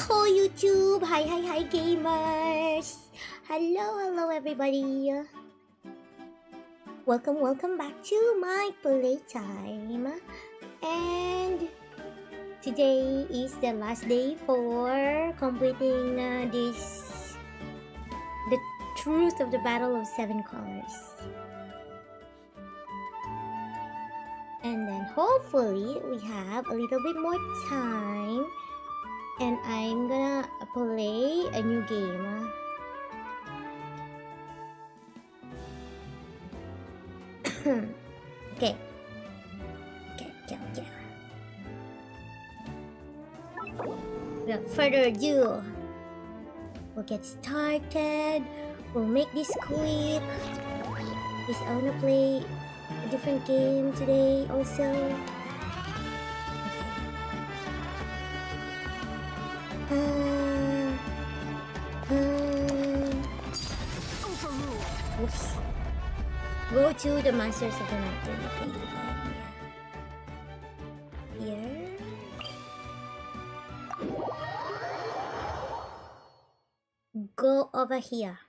Hello YouTube! Hi gamers! Hello everybody! Welcome back to my Playtime. And today is the last day for completing the truth of the Battle of Seven Colors. And then hopefully we have a little bit more time and I'm gonna play a new game. Okay. Without further ado, we'll get started. We'll make this quick. Because I wanna play a different game today also. Oops. Go to the Masters of the Night. Here. Go over here.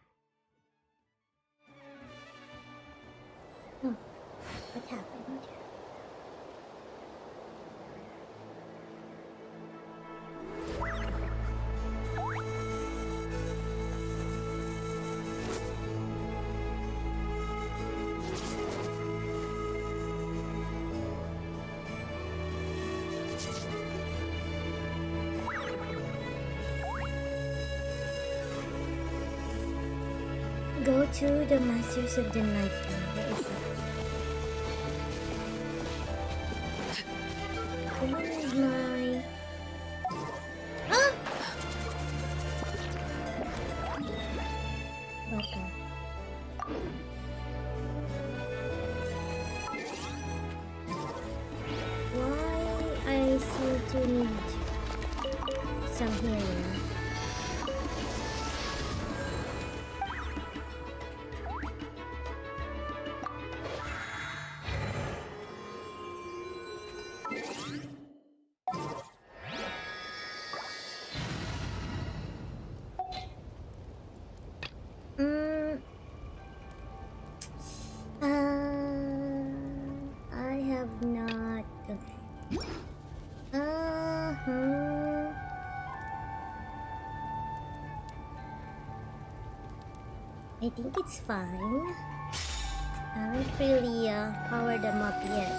Oh, what happened? Go to the Masters of the Night. Where is it? Where's my... Ah! Okay. Why I seem to need some healing? I have not. Okay. I think it's fine. I haven't really powered them up yet.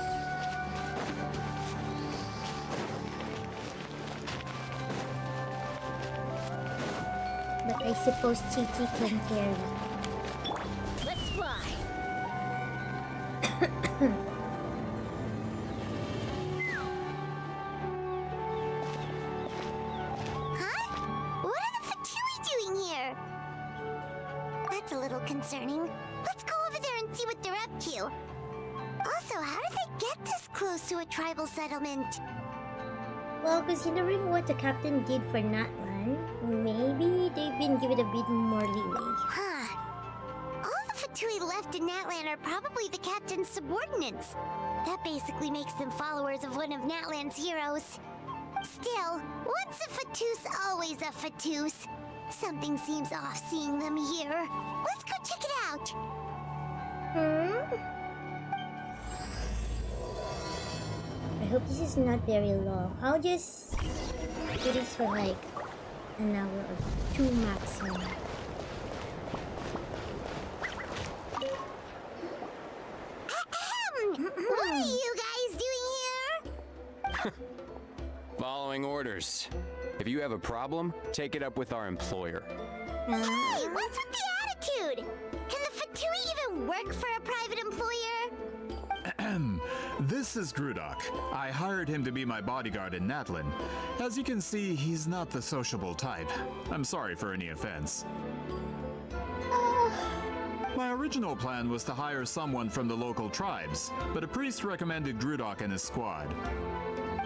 But I suppose Chichi can carry. Let's fly. Huh? What are the Fatui doing here? That's a little concerning. Let's go over there and see what they're up to. Also, how did they get this close to a tribal settlement? Well, considering what the captain did for Natlan, maybe they've been given a bit more leeway. Huh. All the Fatui left in Natlan are probably the captain's subordinates. That basically makes them followers of one of Natlan's heroes. Still, once a Fatus, always a Fatus. Something seems off seeing them here. Let's go check it out. I hope this is not very long. I'll just do this for like an hour or two maximum. What are you guys doing here? Following orders. If you have a problem, take it up with our employer. Hey, what's with the attitude? Can the Fatui even work for a private employer? This is Grudok. I hired him to be my bodyguard in Natlan. As you can see, he's not the sociable type. I'm sorry for any offense. My original plan was to hire someone from the local tribes, but a priest recommended Grudok and his squad.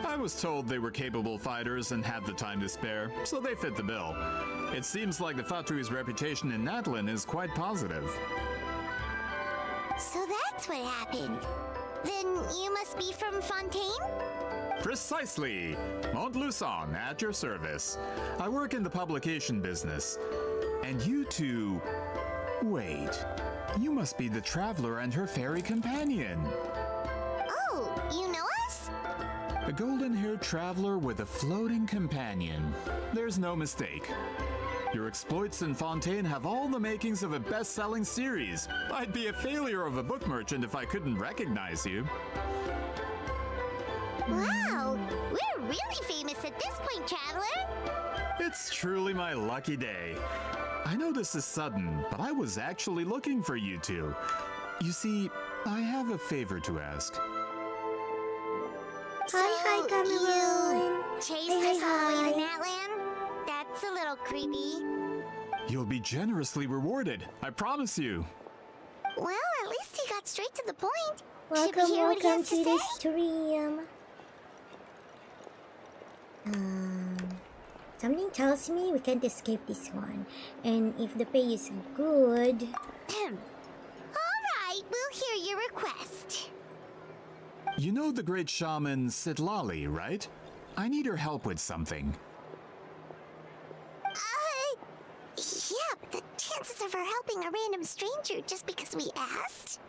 I was told they were capable fighters and had the time to spare, so they fit the bill. It seems like the Fatui's reputation in Natlan is quite positive. So that's what happened. Then you must be from Fontaine? Precisely! Montluçon, at your service. I work in the publication business. And you two... Wait. You must be the traveler and her fairy companion. Oh, you know us? A golden-haired traveler with a floating companion. There's no mistake. Your exploits in Fontaine have all the makings of a best-selling series. I'd be a failure of a book merchant if I couldn't recognize you. Wow, we're really famous at this point, Traveler. It's truly my lucky day. I know this is sudden, but I was actually looking for you two. You see, I have a favor to ask. Hi, Cameron. Chased Hey, us all the way hi. to Natlan? That's a little creepy. You'll be generously rewarded, I promise you. Well, at least he got straight to the point. Should Welcome, we hear what he welcome has to to the say? stream. Something tells me we can't escape this one. And if the pay is good... All right, we'll hear your request. You know the great shaman Sitlali, right? I need her help with something. Yeah, but the chances of her helping a random stranger just because we asked?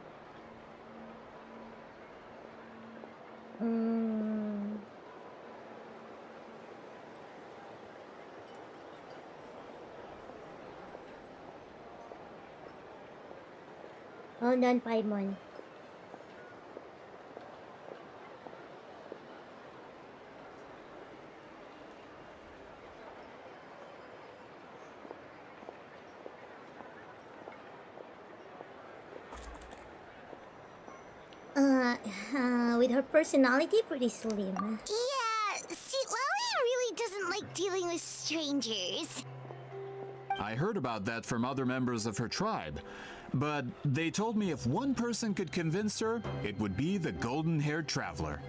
Hold on, Paimon. With her personality, pretty slim. Yeah, see, Lolly really doesn't like dealing with strangers. I heard about that from other members of her tribe, but they told me if one person could convince her, it would be the golden-haired traveler.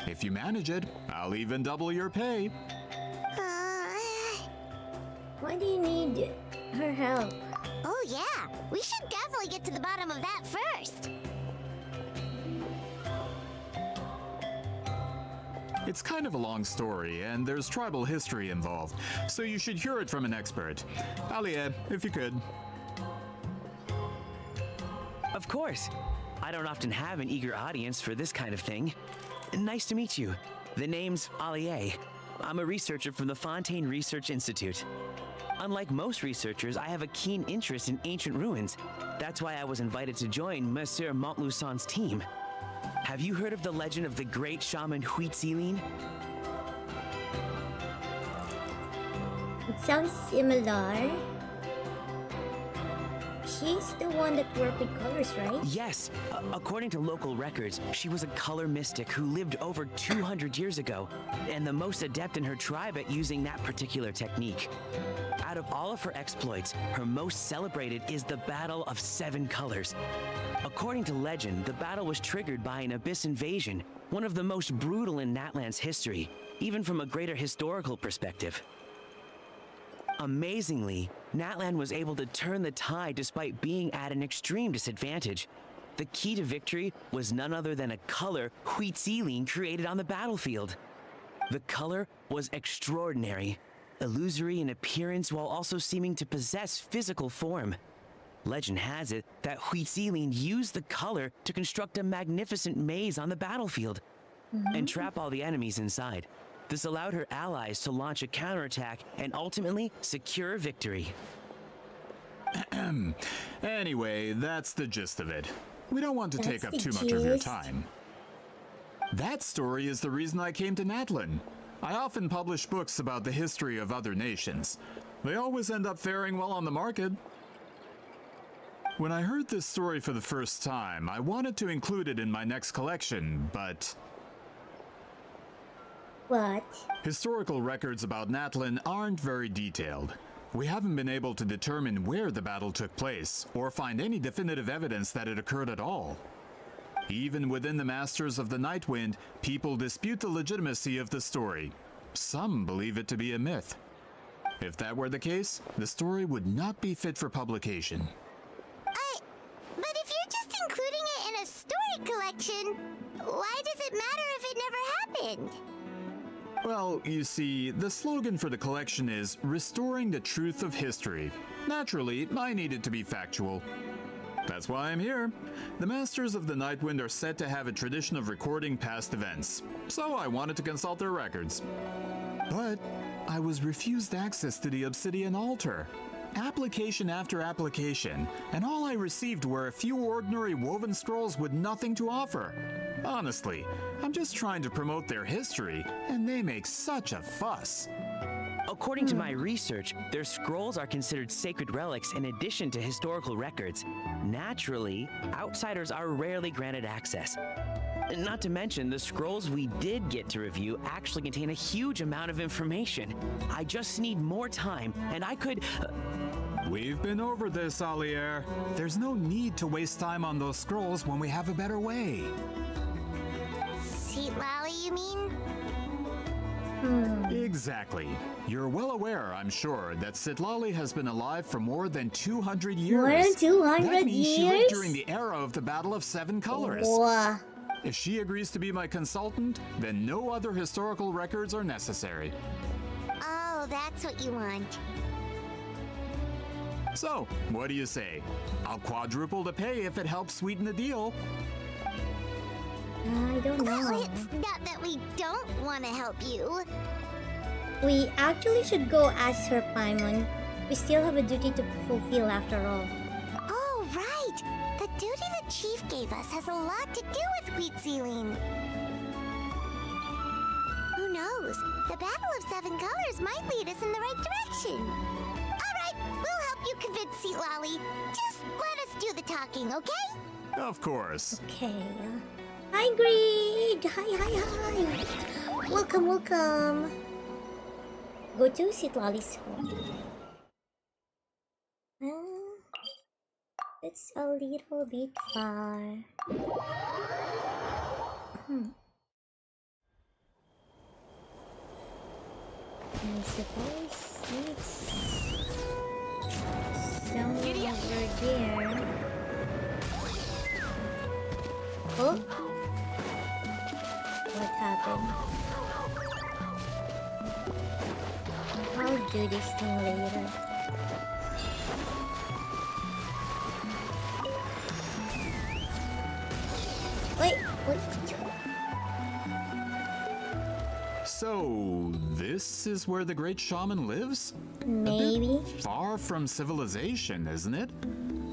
If you manage it, I'll even double your pay. Why do you need her help? Oh yeah, we should definitely get to the bottom of that first. It's kind of a long story, and there's tribal history involved, so you should hear it from an expert. Alie, if you could. Of course. I don't often have an eager audience for this kind of thing. Nice to meet you. The name's Alie. I'm a researcher from the Fontaine Research Institute. Unlike most researchers, I have a keen interest in ancient ruins. That's why I was invited to join Monsieur Montluçon's team. Have you heard of the legend of the great shaman Huitzilin? It sounds similar. She's the one that worked with colors, right? Yes. According to local records, she was a color mystic who lived over 200 years ago, and the most adept in her tribe at using that particular technique. Out of all of her exploits, her most celebrated is the Battle of Seven Colors. According to legend, the battle was triggered by an abyss invasion, one of the most brutal in Natlan's history, even from a greater historical perspective. Amazingly, Natlan was able to turn the tide despite being at an extreme disadvantage. The key to victory was none other than a color Huitzilin created on the battlefield. The color was extraordinary, illusory in appearance while also seeming to possess physical form. Legend has it that Huitzilin used the color to construct a magnificent maze on the battlefield and trap all the enemies inside. This allowed her allies to launch a counterattack and ultimately secure victory. Anyway, that's the gist of it. We don't want to take up That's too the much of your gist. time. That story is the reason I came to Natlan. I often publish books about the history of other nations. They always end up faring well on the market. When I heard this story for the first time, I wanted to include it in my next collection, but What? historical records about Natlan aren't very detailed. We haven't been able to determine where the battle took place, or find any definitive evidence that it occurred at all. Even within the Masters of the Nightwind, people dispute the legitimacy of the story. Some believe it to be a myth. If that were the case, the story would not be fit for publication. But if you're just including it in a story, art collection. Why does it matter if it never happened? Well, you see, the slogan for the collection is Restoring the Truth of History. Naturally, I needed to be factual. That's why I'm here. The Masters of the Nightwind are said to have a tradition of recording past events, so I wanted to consult their records. But I was refused access to the Obsidian Altar. Application after application, and all I received were a few ordinary woven scrolls with nothing to offer. Honestly, I'm just trying to promote their history, and they make such a fuss. According to my research, their scrolls are considered sacred relics in addition to historical records. Naturally, outsiders are rarely granted access. Not to mention, the scrolls we did get to review actually contain a huge amount of information. I just need more time, and I could... We've been over this, Alier. There's no need to waste time on those scrolls when we have a better way. Sweet Lolly, you mean? Exactly. You're well aware, I'm sure, that Sitlali has been alive for more than 200 years. More than 200 That means she lived years? during the era of the Battle of Seven Colors. Wow. If she agrees to be my consultant, then no other historical records are necessary. Oh, that's what you want. So, what do you say? I'll quadruple the pay if it helps sweeten the deal. I don't Well, know. it's not that we don't want to help you. We actually should go ask her, Paimon. We still have a duty to fulfill after all. Oh, right! The duty the chief gave us has a lot to do with wheat sealing. Who knows? The Battle of Seven Colors might lead us in the right direction. Alright, we'll help you convince Seat Lolly. Just let us do the talking, okay? Of course. Okay. Hi, Greed! Hi. Welcome, welcome. Go to Sitlali's home. It's a little bit far. I suppose it's somewhere over there. Oh! What happened? I'll do this thing later. Wait. So, this is where the great shaman lives? Maybe. A bit far from civilization, isn't it?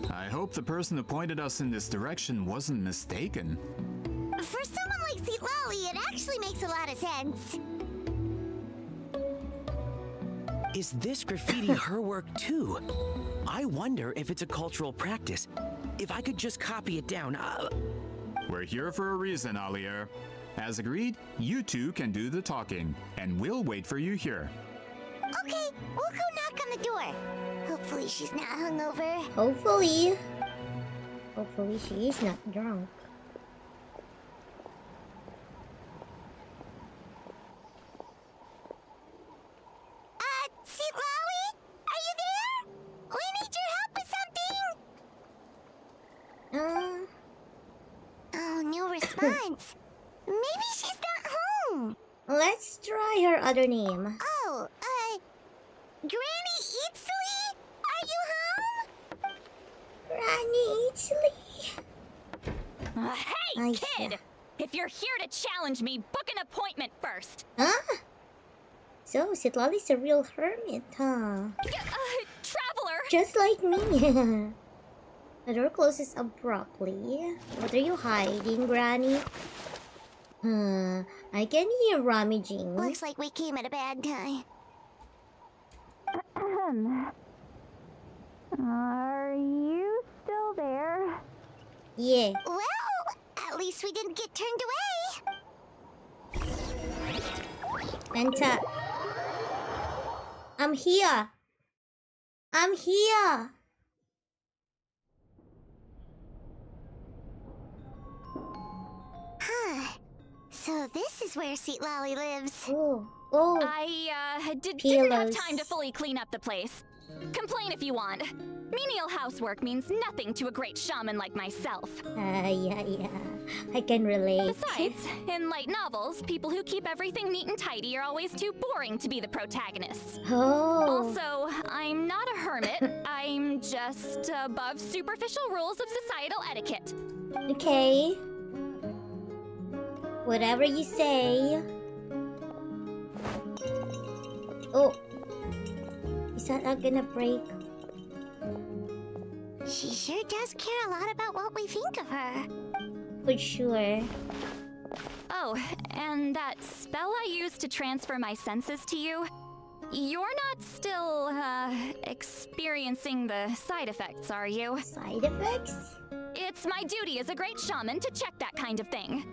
I hope the person who pointed us in this direction wasn't mistaken. For someone like Seat Lolly, it actually makes a lot of sense. Is this graffiti her work too? I wonder if it's a cultural practice. If I could just copy it down, We're here for a reason, Alier. As agreed, you two can do the talking, and we'll wait for you here. Okay, we'll go knock on the door. Hopefully she's not hungover. Hopefully she is not drunk. Seat Lolly? Are you there? We need your help with something. Oh, no response. Maybe she's not home. Let's try her other name. Oh, Granny Eatsley? Are you home? Granny Eatsley. Hey, I kid! see. If you're here to challenge me, book an appointment first. Huh? So, Sitlali's a real hermit, huh? Traveler! Just like me. The door closes abruptly. What are you hiding, Granny? I can hear rummaging. Looks like we came at a bad time. Are you still there? Yeah. Well, at least we didn't get turned away. Enter. I'm here. I'm here. Huh. So this is where Seat Lolly lives. Oh. I didn't have Pillows. time to fully clean up the place. Complain if you want. Menial housework means nothing to a great shaman like myself. Yeah. I can relate. Besides, in light novels, people who keep everything neat and tidy are always too boring to be the protagonists. Oh. Also, I'm not a hermit. I'm just above superficial rules of societal etiquette. Okay. Whatever you say. Oh. Is that not gonna break? She sure does care a lot about what we think of her. For sure. Oh, and that spell I used to transfer my senses to you? You're not still, experiencing the side effects, are you? Side effects? It's my duty as a great shaman to check that kind of thing.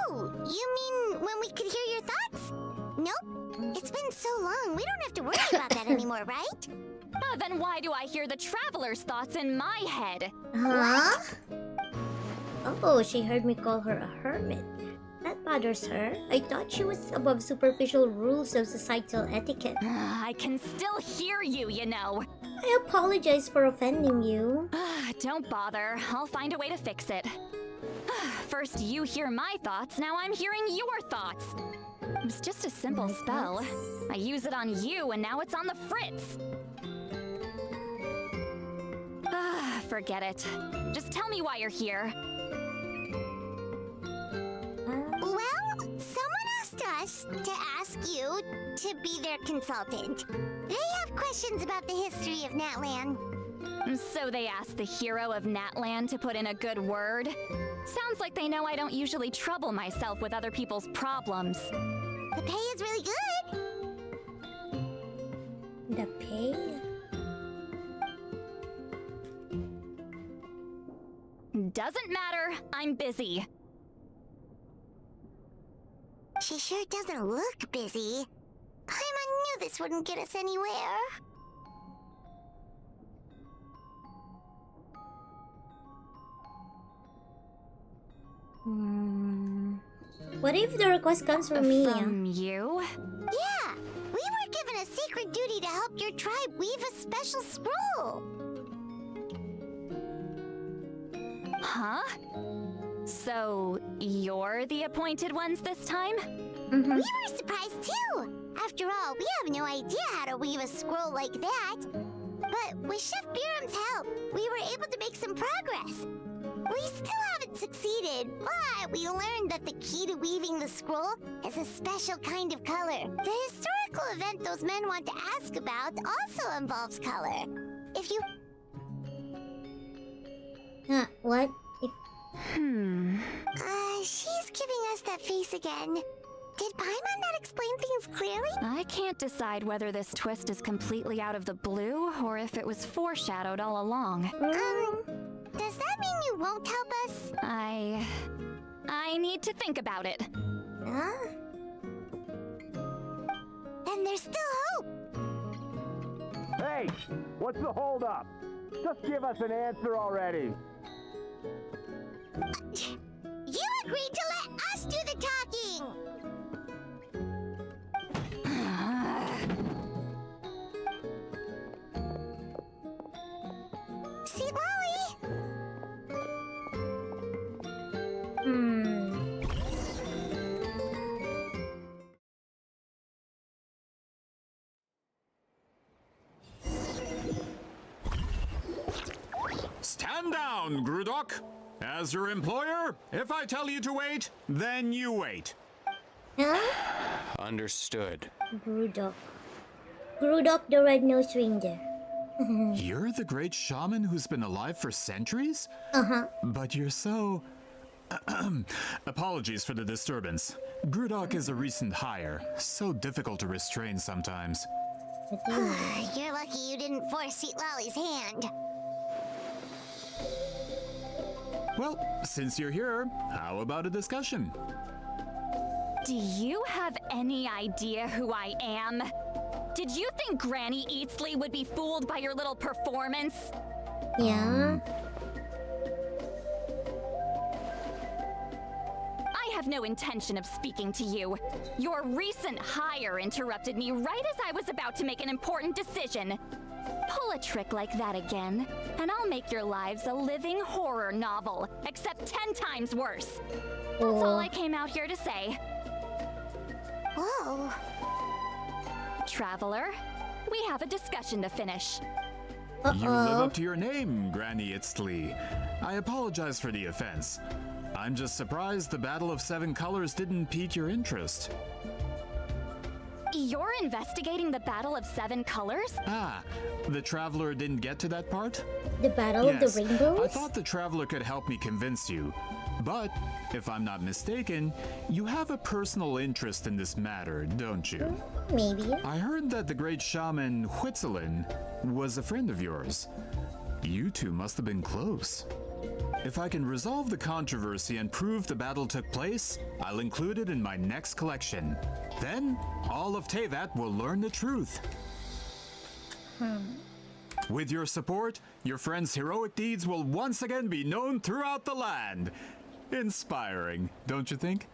Oh, you mean when we could hear your thoughts? Nope. It's been so long, we don't have to worry about that anymore, right? Then why do I hear the traveler's thoughts in my head? Huh? Oh, she heard me call her a hermit. That bothers her. I thought she was above superficial rules of societal etiquette. I can still hear you, you know. I apologize for offending you. Don't bother. I'll find a way to fix it. First you hear my thoughts, now I'm hearing your thoughts. It was just a simple spell. I use it on you and now it's on the fritz. Forget it. Just tell me why you're here. Well, someone asked us to ask you to be their consultant. They have questions about the history of Natlan. So they asked the hero of Natlan to put in a good word? Sounds like they know I don't usually trouble myself with other people's problems. The pay is really good. The pay? Doesn't matter. I'm busy. She sure doesn't look busy. Paimon knew this wouldn't get us anywhere. What if the request comes from me? From you? Yeah, we were given a sacred duty to help your tribe weave a special scroll. Huh? So, you're the appointed ones this time? We were surprised too. After all, we have no idea how to weave a scroll like that. But with Chef Biram's help, we were able to make some progress. We still haven't succeeded, but we learned that the key to weaving the scroll is a special kind of color. The historical event those men want to ask about also involves color. If you... What? She's giving us that face again. Did Paimon not explain things clearly? I can't decide whether this twist is completely out of the blue or if it was foreshadowed all along. Does that mean you won't help us? I need to think about it. Huh? Then there's still hope. Hey, what's the holdup? Just give us an answer already. You agreed to let us do the talking! See, Lolly? Stand down, Grudok. As your employer, if I tell you to wait, then you wait. Huh? Understood. Grudok. Grudok the red-nosed reindeer. You're the great shaman who's been alive for centuries? But you're so... Apologies for the disturbance. Grudok is a recent hire, so difficult to restrain sometimes. What do you mean? You're lucky you didn't force Seat Lolly's hand. Well, since you're here, how about a discussion? Do you have any idea who I am? Did you think Granny Eatsley would be fooled by your little performance? Yeah? I have no intention of speaking to you. Your recent hire interrupted me right as I was about to make an important decision. Pull a trick like that again, and I'll make your lives a living horror novel, except 10 times worse. That's all I came out here to say. Whoa. Traveler, we have a discussion to finish. You live up to your name, Granny Itztli. I apologize for the offense. I'm just surprised the Battle of Seven Colors didn't pique your interest. You're investigating the Battle of Seven Colors? Ah, the Traveler didn't get to that part? The Battle of the Rainbows? I thought the Traveler could help me convince you. But, if I'm not mistaken, you have a personal interest in this matter, don't you? Maybe. I heard that the great shaman Huitzilin was a friend of yours. You two must have been close. If I can resolve the controversy and prove the battle took place, I'll include it in my next collection. Then, all of Teyvat will learn the truth. With your support, your friend's heroic deeds will once again be known throughout the land. Inspiring, don't you think?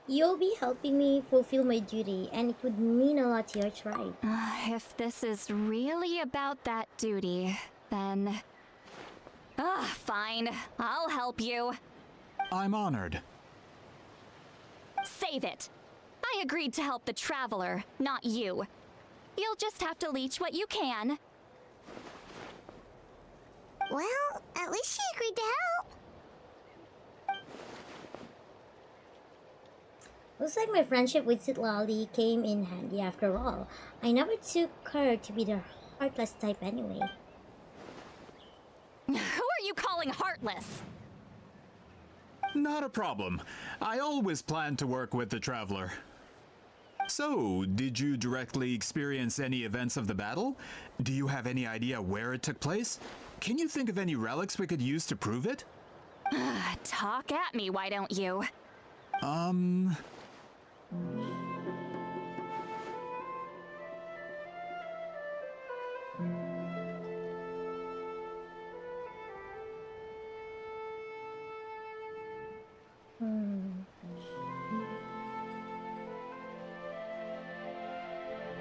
You'll be helping me fulfill my duty, and it would mean a lot to your tribe. If this is really about that duty, then... fine. I'll help you. I'm honored. Save it. I agreed to help the Traveler, not you. You'll just have to leech what you can. Well, at least she agreed to help. Looks like my friendship with Citlali came in handy after all. I never took her to be the heartless type anyway. Who are you calling heartless? Not a problem. I always plan to work with the Traveler. So, did you directly experience any events of the battle? Do you have any idea where it took place? Can you think of any relics we could use to prove it? Talk at me, why don't you?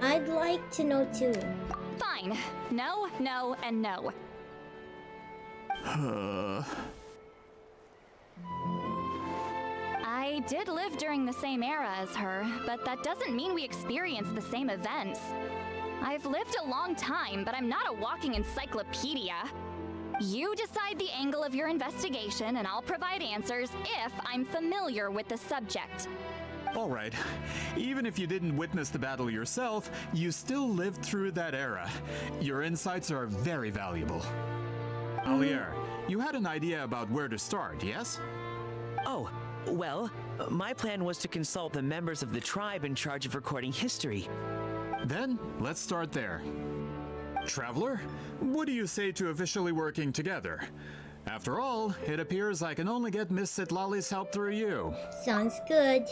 I'd like to know too. Fine. No, no, and no. I did live during the same era as her, but that doesn't mean we experienced the same events. I've lived a long time, but I'm not a walking encyclopedia. You decide the angle of your investigation, and I'll provide answers if I'm familiar with the subject. All right. Even if you didn't witness the battle yourself, you still lived through that era. Your insights are very valuable. Alier, you had an idea about where to start, yes? Oh, well, my plan was to consult the members of the tribe in charge of recording history. Then, let's start there. Traveler, what do you say to officially working together? After all, it appears I can only get Miss Citlali's help through you. Sounds good.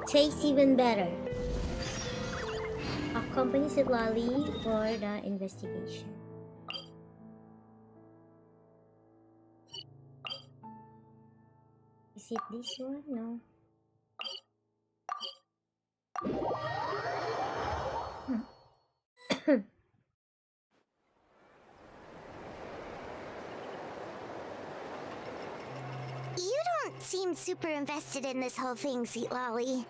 Tastes even better. Accompany Citlali for the investigation. Is it this one? No. You don't seem super invested in this whole thing, Citlali.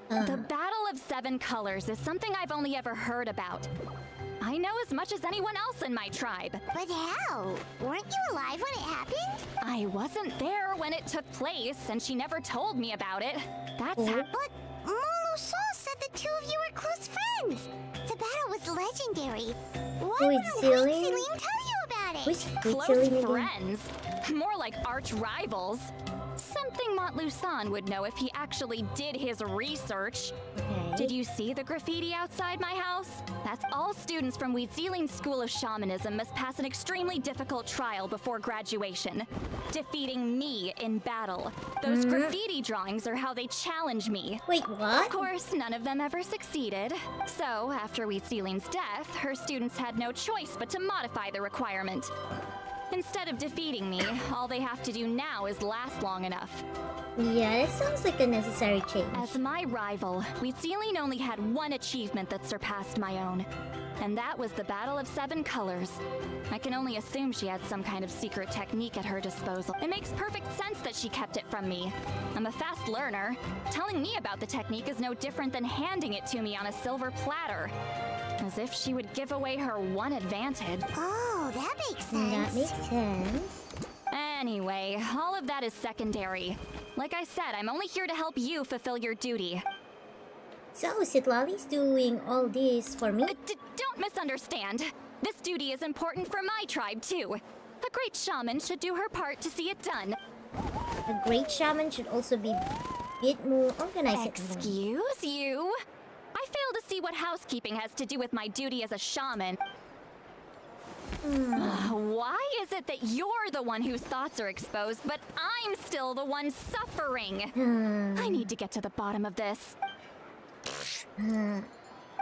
The Battle of Seven Colors is something I've only ever heard about. I know as much as anyone else in my tribe. But how? Weren't you alive when it happened? I wasn't there when it took place, and she never told me about it. That's how... But Molu Sol said the two of you were close friends. The battle was legendary. Why wouldn't Huitzilin? Huitzilin tell you about it? Who's Close Huitzilin again? friends? More like arch rivals. Something Montlusan would know if he actually did his research. Okay. Did you see the graffiti outside my house? That's all students from Huitzilin's School of Shamanism must pass an extremely difficult trial before graduation, defeating me in battle. Those graffiti drawings are how they challenge me. Wait, what? Of course, none of them ever succeeded. So, after Huitzilin's death, her students had no choice but to modify the requirement. Instead of defeating me, all they have to do now is last long enough. Yeah, that sounds like a necessary change. As my rival, VTuber only had one achievement that surpassed my own. And that was the Battle of 7 Colors. I can only assume she had some kind of secret technique at her disposal. It makes perfect sense that she kept it from me. I'm a fast learner. Telling me about the technique is no different than handing it to me on a silver platter. As if she would give away her one advantage. Oh, that makes sense. That makes sense. Anyway, all of that is secondary. Like I said, I'm only here to help you fulfill your duty. So, Citlali's doing all this for me? Don't misunderstand. This duty is important for my tribe, too. A great shaman should do her part to see it done. A great shaman should also be a bit more organized. Excuse you? I fail to see what housekeeping has to do with my duty as a shaman. Why is it that you're the one whose thoughts are exposed, but I'm still the one suffering? I need to get to the bottom of this.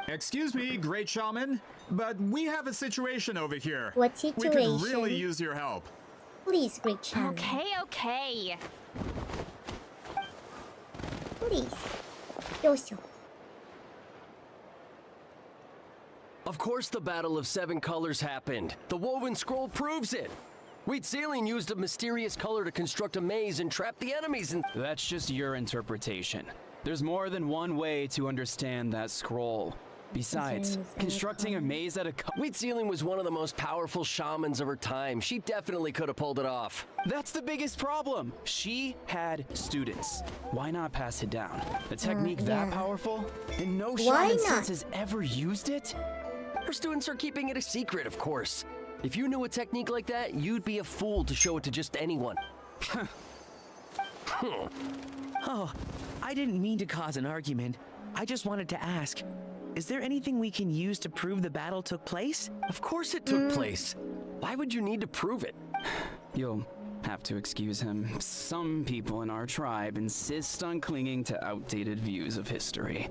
Excuse me, great shaman, but we have a situation over here. What We situation? could really use your help. Please, great shaman. Okay. Please. Yoso. Of course the Battle of 7 Colors happened. The woven scroll proves it. VTuber used a mysterious color to construct a maze and trap the enemies in... That's just your interpretation. There's more than one way to understand that scroll. Besides, constructing a maze out of VTuber was one of the most powerful shamans of her time. She definitely could have pulled it off. That's the biggest problem. She had students. Why not pass it down? A technique that powerful? And no shaman since has ever used it? Her students are keeping it a secret, of course. If you knew a technique like that, you'd be a fool to show it to just anyone. Oh, I didn't mean to cause an argument. I just wanted to ask, is there anything we can use to prove the battle took place? Of course it took place. Why would you need to prove it? You'll have to excuse him. Some people in our tribe insist on clinging to outdated views of history.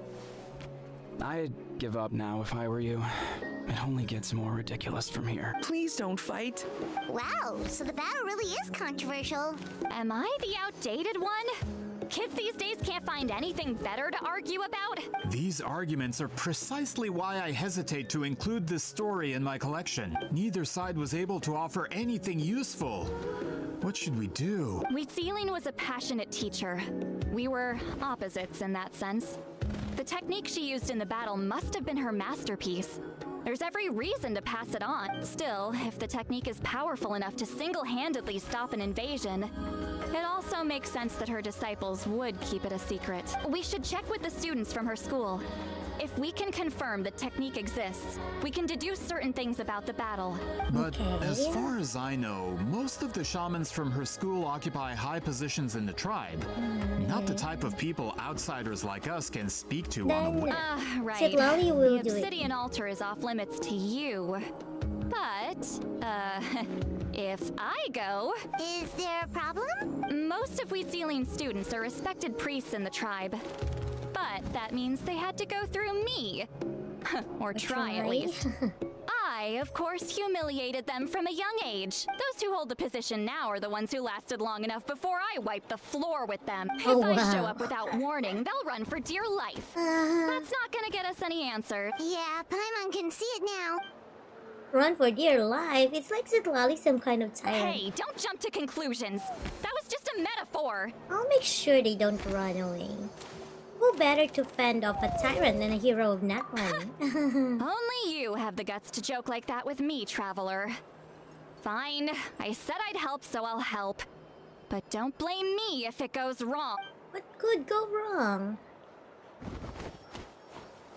I'd give up now if I were you. It only gets more ridiculous from here. Please don't fight. Wow, so the battle really is controversial. Am I the outdated one? Kids these days can't find anything better to argue about? These arguments are precisely why I hesitate to include this story in my collection. Neither side was able to offer anything useful. What should we do? VTuber was a passionate teacher. We were opposites in that sense. The technique she used in the battle must have been her masterpiece. There's every reason to pass it on. Still, if the technique is powerful enough to single-handedly stop an invasion, it also makes sense that her disciples would keep it a secret. We should check with the students from her school. If we can confirm the technique exists, we can deduce certain things about the battle. But as far as I know, most of the shamans from her school occupy high positions in the tribe. Not the type of people outsiders like us can speak to on a whim. Right. Citlali will The do it. obsidian altar is off limits to you. But, if I go... Is there a problem? Most of VTuber students are respected priests in the tribe. But that means they had to go through me. Or try at least. I, of course, humiliated them from a young age. Those who hold the position now are the ones who lasted long enough before I wiped the floor with them. Oh, if I show wow. up without warning, they'll run for dear life. That's not gonna get us any answer. Yeah, Paimon can see it now. Run for dear life. It's like Citlali some kind of tyrant. Hey, don't jump to conclusions. That was just a metaphor. I'll make sure they don't run away. Who better to fend off a tyrant than a hero of Natlan? Only you have the guts to joke like that with me, traveler. Fine, I said I'd help, so I'll help. But don't blame me if it goes wrong. What could go wrong?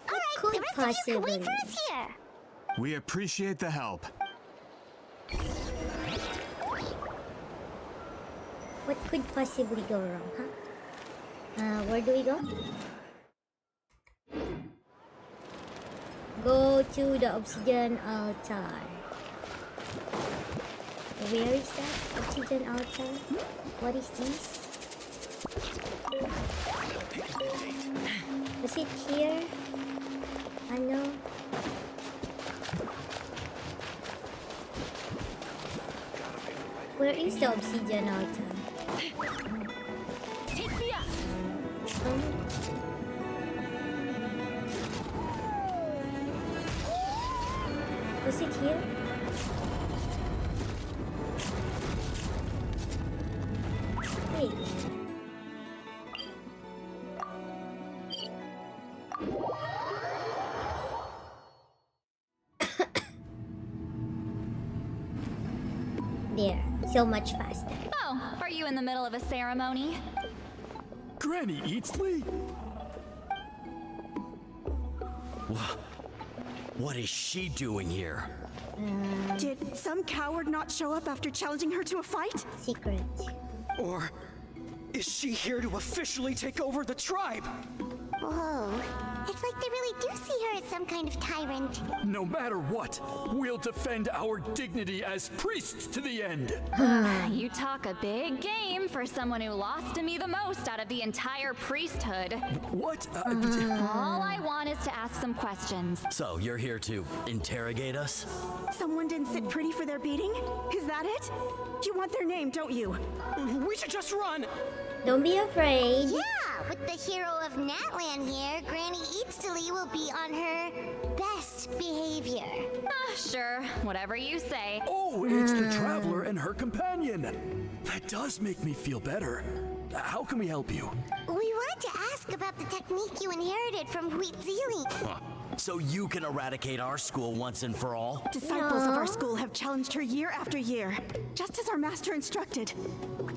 Alright, the rest of you can wait for us here. We appreciate the help. What could possibly go wrong, huh? Where do we go? Go to the obsidian altar. Where is that obsidian altar? What is this? Is it here? I know. Where is the obsidian altar? Was it here? Wait. There, so much faster. Oh, are you in the middle of a ceremony? Granny Eatsley? What is she doing here? Did some coward not show up after challenging her to a fight? Secret. Or is she here to officially take over the tribe? Whoa. It's like they really do see her as some kind of tyrant. No matter what, we'll defend our dignity as priests to the end. You talk a big game for someone who lost to me the most out of the entire priesthood. What? All I want is to ask some questions. So you're here to interrogate us? Someone didn't sit pretty for their beating? Is that it? You want their name, don't you? We should just run! Don't be afraid. Yeah, with the hero of Natlan here, Granny Eatsley will be on her best behavior. Sure, whatever you say. Oh, it's the traveler and her companion. That does make me feel better. How can we help you? We wanted to ask about the technique you inherited from Huitzili. So you can eradicate our school once and for all? Disciples of our school have challenged her year after year, just as our master instructed.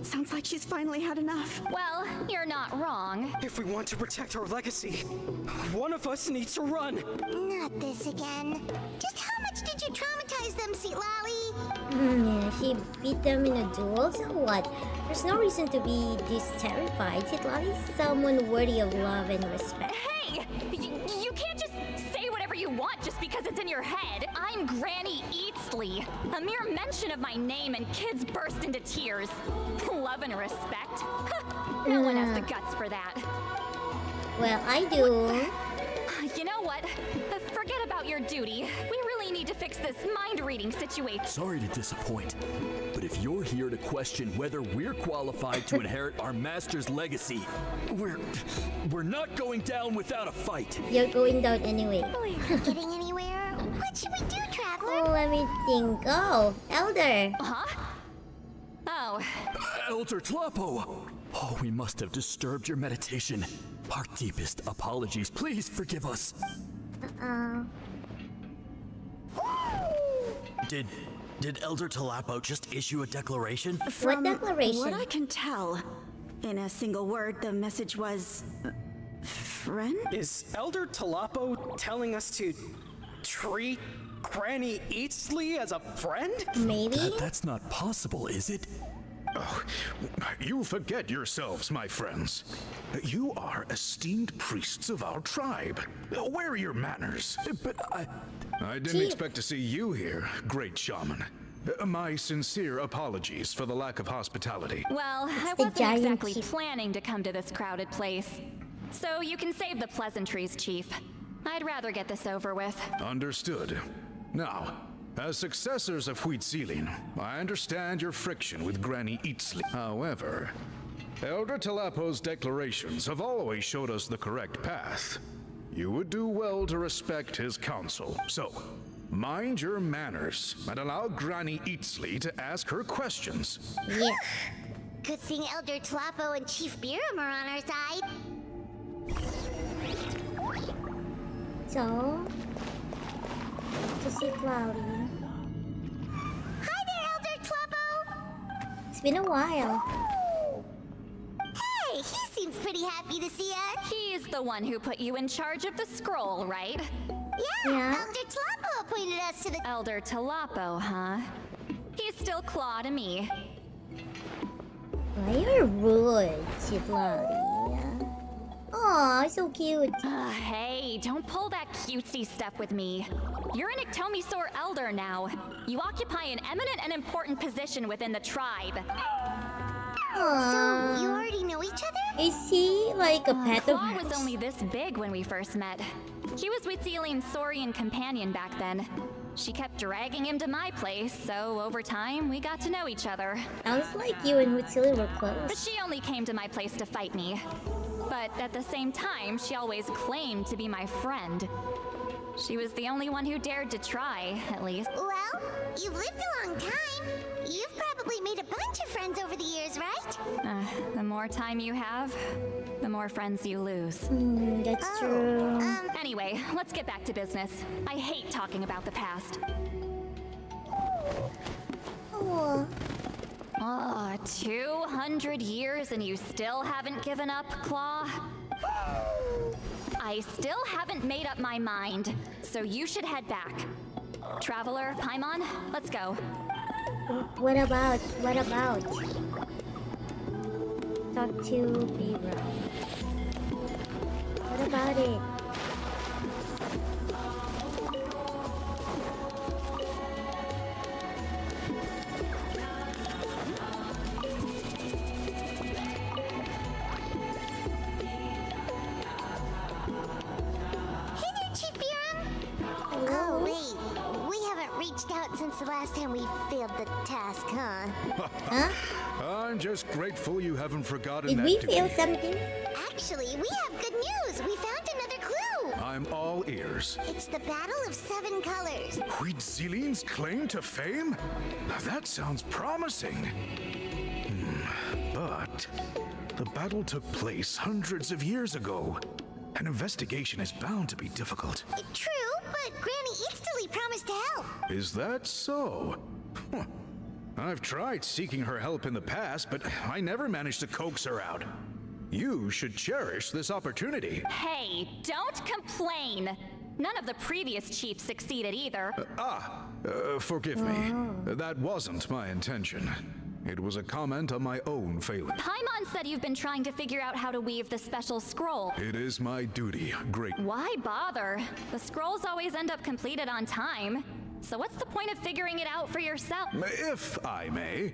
Sounds like she's finally had enough. Well, you're not wrong. If we want to protect our legacy, one of us needs to run. Not this again. Just how much did you traumatize them, Seatlali? Yeah, she beat them in a duel, so what? There's no reason to be this terrified. Citlali is someone worthy of love and respect. Hey! You can't just say whatever you want just because it's in your head. I'm Granny Eatsley. A mere mention of my name and kids burst into tears. Love and respect? No one has the guts for that. Well, I do. You know what? Forget about your duty. We really need to fix this mind-reading situation. Sorry to disappoint, but if you're here to question whether we're qualified to inherit our master's legacy, we're not going down without a fight. You're going down anyway. We're not getting anywhere. What should we do, Traveler? Oh, let me think. Oh, Elder. Huh? Oh. Elder Tlapo! Oh, we must have disturbed your meditation. Our deepest apologies. Please forgive us. Did Elder Tlapo just issue a declaration? What declaration? What I can tell, in a single word, the message was... friend? Is Elder Tlapo telling us to treat Granny Eatsley as a friend? Maybe? That's not possible, is it? Oh, you forget yourselves, my friends. You are esteemed priests of our tribe. Where are your manners? But I didn't expect to see you here, great shaman. My sincere apologies for the lack of hospitality. Well, I the wasn't giant exactly chief. planning to come to this crowded place. So you can save the pleasantries, Chief. I'd rather get this over with. Understood. Now, as successors of Huitzilin, I understand your friction with Granny Eatsley. However, Elder Tlapo's declarations have always showed us the correct path. You would do well to respect his counsel. So, mind your manners and allow Granny Eatsley to ask her questions. Yeah. Good thing Elder Tlapo and Chief Biram are on our side. So, to see Cloudy. Hi there, Elder Tlapo! It's been a while. Hey, he seems pretty happy to see us. He's the one who put you in charge of the scroll, right? Yeah, Elder Tlapo appointed us to the... Elder Tlapo, huh? He's still Claw to me. Why you're rude, Citlali? Aw, so cute. Hey, don't pull that cutesy stuff with me. You're an Iktomi-Sor elder now. You occupy an eminent and important position within the tribe. So, you already know each other? Is he like a pet of Claw hers? was only this big when we first met. He was Huitzilin's Saurian companion back then. She kept dragging him to my place, so over time, we got to know each other. Sounds like you and Hutsili were But close. she only came to my place to fight me. But at the same time, she always claimed to be my friend. She was the only one who dared to try, at least. Well, you've lived a long time. You've probably made a bunch of friends over the years, right? The more time you have, the more friends you lose. That's true. Anyway, let's get back to business. I hate talking about the past. Oh. 200 years and you still haven't given up, Claw? I still haven't made up my mind, so you should head back. Traveler, Paimon, let's go. What about? Talk to Bebra. What about it? Hey there, Chief Biram. Oh, wait. We haven't reached out since the last time we failed the task, huh? Huh? I'm just grateful you haven't forgotten Did that we to feel me. something? Actually, we have good news. We found another clue. I'm all ears. It's the Battle of 7 Colors. Huitsiline's claim to fame? Now that sounds promising. But the battle took place hundreds of years ago. An investigation is bound to be difficult. True, but Granny Eatstily promised to help. Is that so? Huh. I've tried seeking her help in the past, but I never managed to coax her out. You should cherish this opportunity. Hey, don't complain! None of the previous chiefs succeeded either. Forgive me. That wasn't my intention. It was a comment on my own failing. Paimon said you've been trying to figure out how to weave the special scroll. It is my duty, great. Why bother? The scrolls always end up completed on time. So what's the point of figuring it out for yourself? If I may,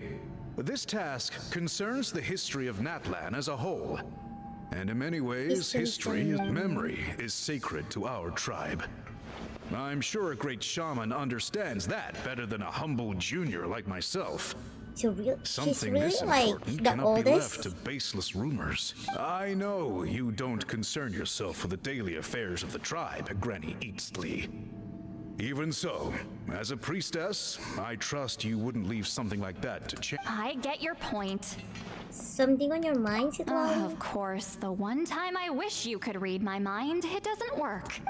this task concerns the history of Natlan as a whole. And in many ways, memory is sacred to our tribe. I'm sure a great shaman understands that better than a humble junior like myself. So she's Something really this like important the cannot be left oldest? to baseless rumors. I know you don't concern yourself with the daily affairs of the tribe, Granny Eatstily. Even so, as a priestess, I trust you wouldn't leave something like that to chance. I get your point. Something on your mind, Sitlali? Of course, the one time I wish you could read my mind, it doesn't work.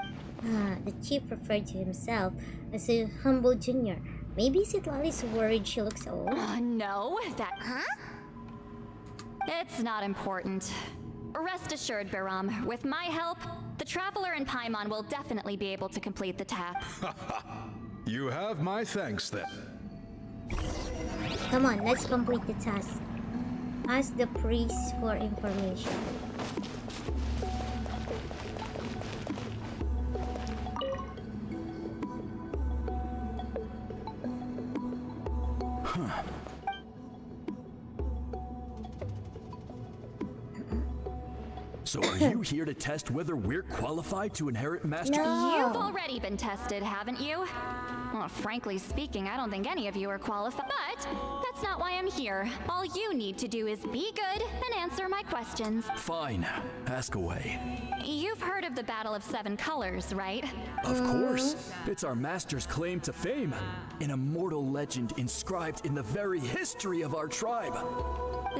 The chief referred to himself as a humble junior. Maybe Sitlali's worried she looks old. No, that... Huh? It's not important. Rest assured, Biram, with my help, the Traveler and Paimon will definitely be able to complete the task. You have my thanks then. Come on, let's complete the task. Ask the priest for information. So are you here to test whether we're qualified to inherit Master? You've already been tested, haven't you? Well, frankly speaking, I don't think any of you are qualified. But that's not why I'm here. All you need to do is be good and answer my questions. Fine. Ask away. You've heard of the Battle of 7 Colors, right? Of course. It's our master's claim to fame. An immortal legend inscribed in the very history of our tribe.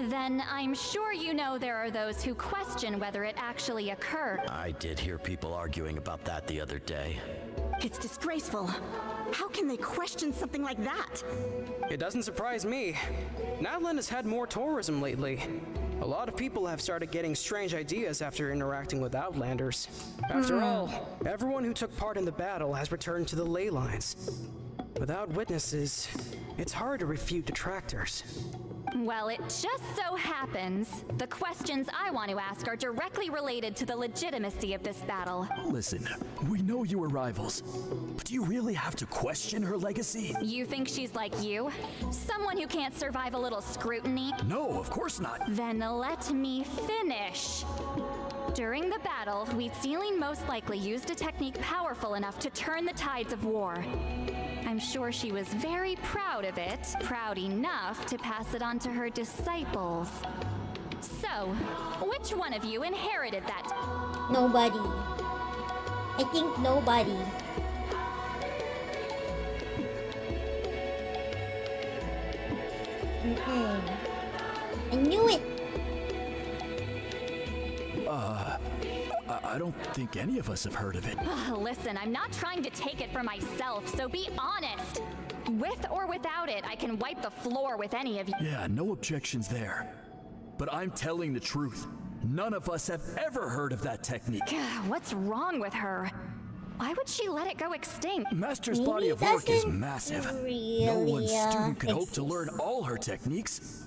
Then I'm sure you know there are those who question whether it actually occurred. I did hear people arguing about that the other day. It's disgraceful. How can they question something like that? It doesn't surprise me. Natlan has had more tourism lately. A lot of people have started getting strange ideas after interacting with Outlanders. After all, everyone who took part in the battle has returned to the ley lines. Without witnesses, it's hard to refute detractors. Well, it just so happens the questions I want to ask are directly related to the legitimacy of this battle. Listen, we know you are rivals, but do you really have to question her legacy? You think she's like you? Someone who can't survive a little scrutiny? No, of course not. Then let me finish. During the battle, Wheatsealing most likely used a technique powerful enough to turn the tides of war. I'm sure she was very proud of it, proud enough to pass it on to her disciples. So, which one of you inherited that? Nobody. I think nobody. I knew it. I don't think any of us have heard of it. Listen, I'm not trying to take it for myself, so be honest. With or without it, I can wipe the floor with any of you. Yeah, no objections there. But I'm telling the truth. None of us have ever heard of that technique. What's wrong with her? Why would she let it go extinct? Master's body of work is massive. No one student could hope to learn all her techniques.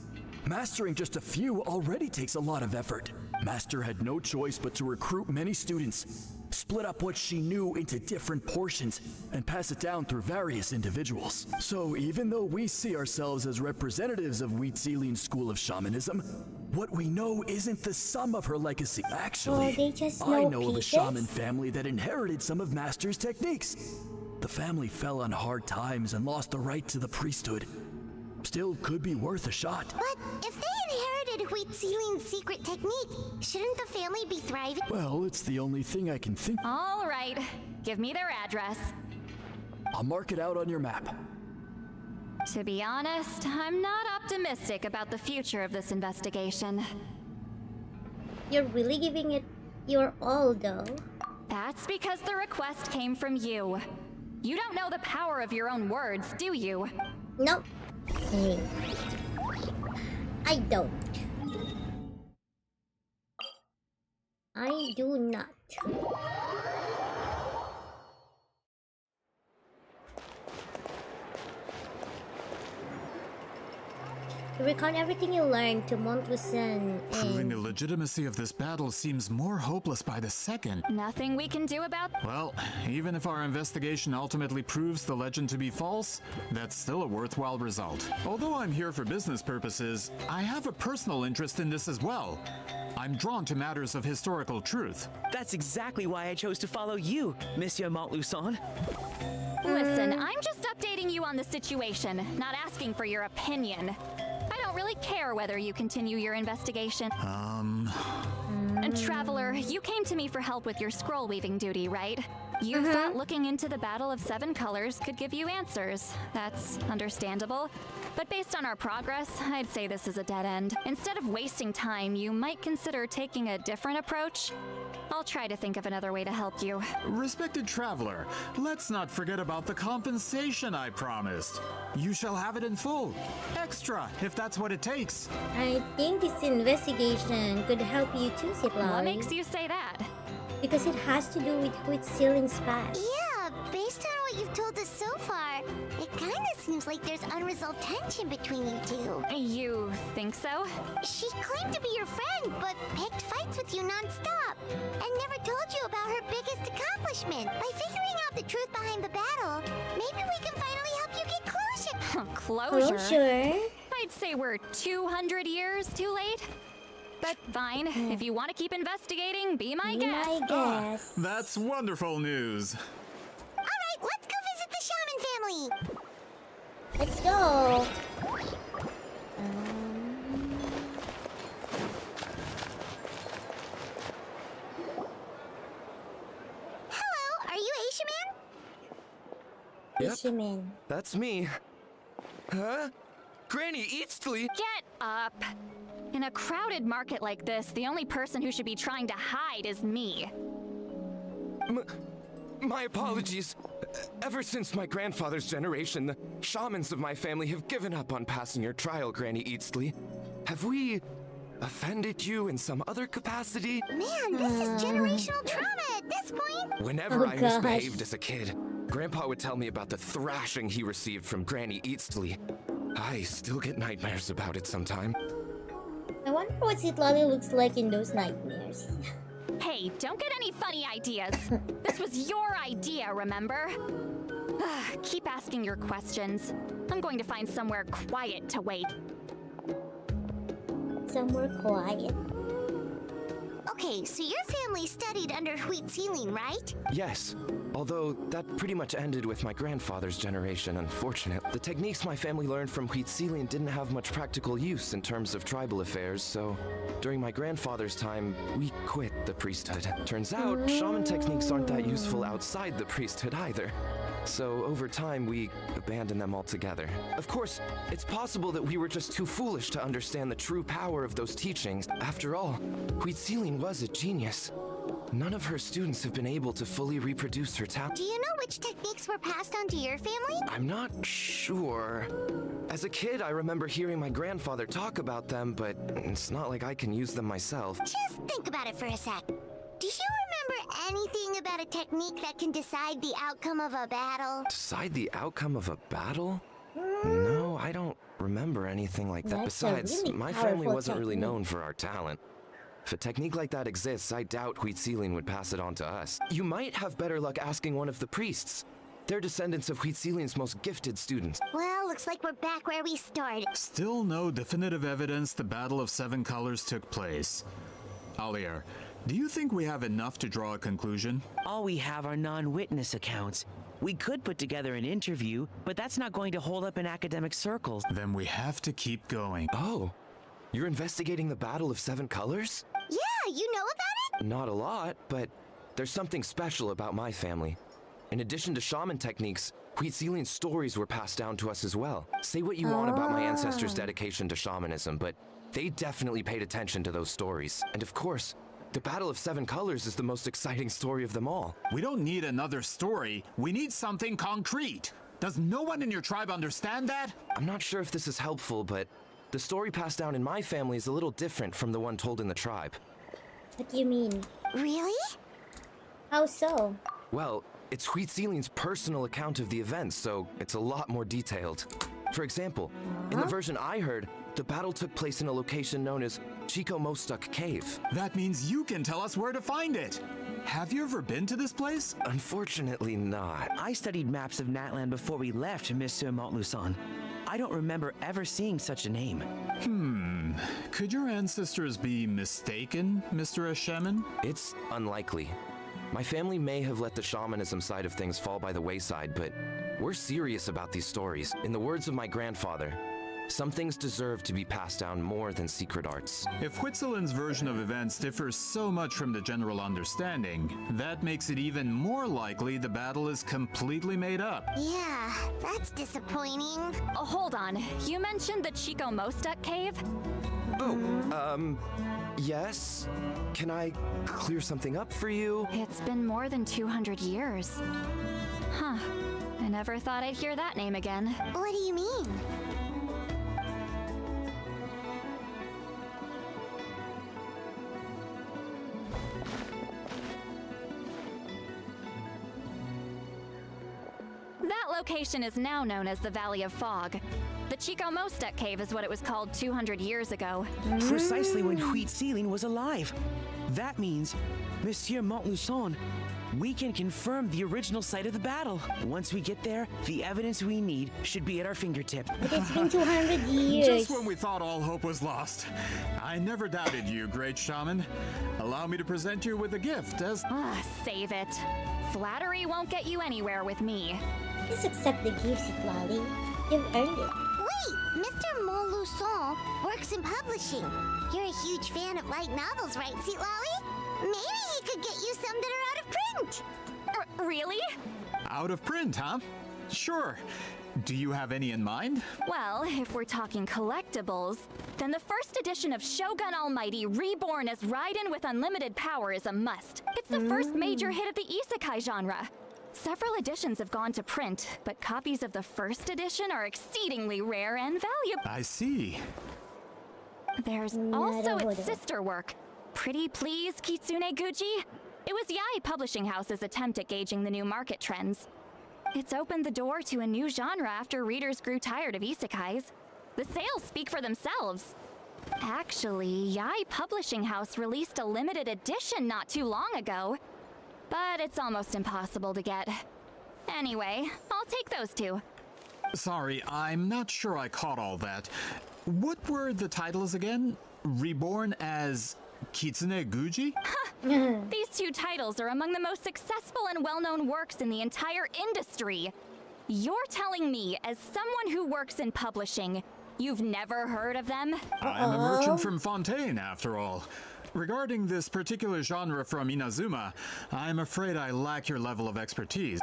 Mastering just a few already takes a lot of effort. Master had no choice but to recruit many students, split up what she knew into different portions, and pass it down through various individuals. So even though we see ourselves as representatives of Wheatsealing's school of shamanism, what we know isn't the sum of her legacy. Actually, they just I know know of a pieces? shaman family that inherited some of Master's techniques. The family fell on hard times and lost the right to the priesthood. Still could be worth a shot. But if they inherited Wheatsealing's secret technique, shouldn't the family be thriving? Well, it's the only thing I can think. All right, give me their address. I'll mark it out on your map. To be honest, I'm not optimistic about the future of this investigation. You're really giving it your all, though. That's because the request came from you. You don't know the power of your own words, do you? Nope. Hey. I don't. I do not. To recount everything you learned to Montlucen Proving the and... legitimacy of this battle seems more hopeless by the second. Nothing we can do about... Well, even if our investigation ultimately proves the legend to be false, that's still a worthwhile result. Although I'm here for business purposes, I have a personal interest in this as well. I'm drawn to matters of historical truth. That's exactly why I chose to follow you, Monsieur Montlucen. Listen, I'm just updating you on the situation, not asking for your opinion. I don't really care whether you continue your investigation. And Traveler, you came to me for help with your scroll weaving duty, right? You thought looking into the Battle of Seven Colors could give you answers. That's understandable. But based on our progress, I'd say this is a dead end. Instead of wasting time, you might consider taking a different approach. I'll try to think of another way to help you. Respected Traveler, let's not forget about the compensation I promised. You shall have it in full. Extra, if that's what it takes. I think this investigation could help you too, Sitlali. What makes you say that? Because it has to do with Wheatsealing's past. Yeah, based on what you've told us so far, it kinda seems like there's unresolved tension between you two. You think so? She claimed to be your friend, but picked fights with you non-stop, and never told you about her biggest accomplishment. By figuring out the truth behind the battle, maybe we can finally help you get closure. Closure? I'd say we're 200 years too late. But fine, if you want to keep investigating, be my guest. That's wonderful news. Alright, let's go visit the shaman family. Let's go. Hello, are you Aishaman? Yep. That's me. Huh? Granny Eatsley? Get up! In a crowded market like this, the only person who should be trying to hide is me. My apologies. Ever since my grandfather's generation, the shamans of my family have given up on passing your trial, Granny Eatsley. Have we offended you in some other capacity? Man, this is generational trauma at this point. Whenever I misbehaved as a kid, Grandpa would tell me about the thrashing he received from Granny Eatsley. I still get nightmares about it sometime. I wonder what Sitlali looks like in those nightmares. Hey, don't get any funny ideas. This was your idea, remember? Keep asking your questions. I'm going to find somewhere quiet to wait. Somewhere quiet? Okay, Okay, so your family studied under Wheat Ceiling, right? Yes, although that pretty much ended with my grandfather's generation, unfortunately. The techniques my family learned from Wheat Ceiling didn't have much practical use in terms of tribal affairs, so during my grandfather's time, we quit the priesthood. Turns out, shaman techniques aren't that useful outside the priesthood either. So over time, we abandoned them altogether. Of course, it's possible that we were just too foolish to understand the true power of those teachings. After all, Wheat Ceiling was a genius. None of her students have been able to fully reproduce her talent. Do you know which techniques were passed on to your family? I'm not sure. As a kid, I remember hearing my grandfather talk about them, but it's not like I can use them myself. Just think about it for a sec. Do you remember anything about a technique that can decide the outcome of a battle? Decide the outcome of a battle? No, I don't remember anything like that. That's a Besides, really my family powerful wasn't really technique. known for our talent. If a technique like that exists, I doubt Wheat Ceiling would pass it on to us. You might have better luck asking one of the priests. They're descendants of Wheat Ceiling's most gifted students. Well, looks like we're back where we started. Still no definitive evidence the Battle of Seven Colors took place. Alier, do you think we have enough to draw a conclusion? All we have are non-witness accounts. We could put together an interview, but that's not going to hold up in academic circles. Then we have to keep going. Oh, you're investigating the Battle of Seven Colors? Yeah, you know about it? Not a lot, but there's something special about my family. In addition to shaman techniques, Wheat Ceiling's stories were passed down to us as well. Say what you want about my ancestors' dedication to shamanism, but they definitely paid attention to those stories. And of course, the Battle of Seven Colors is the most exciting story of them all. We don't need another story. We need something concrete. Does no one in your tribe understand that? I'm not sure if this is helpful, but the story passed down in my family is a little different from the one told in the tribe. What do you mean? Really? How so? Well, it's Wheat Ceiling's personal account of the events, so it's a lot more detailed. For example, in the version I heard, the battle took place in a location known as Chico Mostuk Cave. That means you can tell us where to find it. Have you ever been to this place? Unfortunately not. I studied maps of Natland before we left, Monsieur Montluçon. I don't remember ever seeing such a name. Could your ancestors be mistaken, Mr. Shaman? It's unlikely. My family may have let the shamanism side of things fall by the wayside, but we're serious about these stories. In the words of my grandfather, some things deserve to be passed down more than secret arts. If Whitzelin's version of events differs so much from the general understanding, that makes it even more likely the battle is completely made up. Yeah, that's disappointing. Oh, hold on. You mentioned the Chico Mostuk cave? Yes? Can I clear something up for you? It's been more than 200 years. Huh. I never thought I'd hear that name again. What do you mean? That location is now known as the Valley of Fog. The Chico Mostuk Cave is what it was called 200 years ago. Precisely when Wheat Ceiling was alive. That means, Monsieur Montluçon, we can confirm the original site of the battle. Once we get there, the evidence we need should be at our fingertips. But it's been 200 years. Just when we thought all hope was lost. I never doubted you, great shaman. Allow me to present you with a gift as... Save it. Flattery won't get you anywhere with me. Just accept the gift, Lolly. You've earned it. Wait, Mr. Montluçon works in publishing. You're a huge fan of light novels, right, Lolly? Maybe he could get you some that are out of print. Really? Out of print, huh? Sure. Do you have any in mind? Well, if we're talking collectibles, then the first edition of Shogun Almighty Reborn as Raiden with unlimited power is a must. It's the first major hit of the isekai genre. Several editions have gone to print, but copies of the first edition are exceedingly rare and valuable. I see. There's also its sister work, Pretty Please Kitsune Guji. It was Yae Publishing House's attempt at gauging the new market trends. It's opened the door to a new genre after readers grew tired of isekais. The sales speak for themselves. Actually, Yae Publishing House released a limited edition not too long ago, but it's almost impossible to get. Anyway, I'll take those two. Sorry, I'm not sure I caught all that. What were the titles again? Reborn as... Kitsune Guji? These two titles are among the most successful and well-known works in the entire industry. You're telling me, as someone who works in publishing, you've never heard of them? I'm a merchant from Fontaine, after all. Regarding this particular genre from Inazuma, I'm afraid I lack your level of expertise.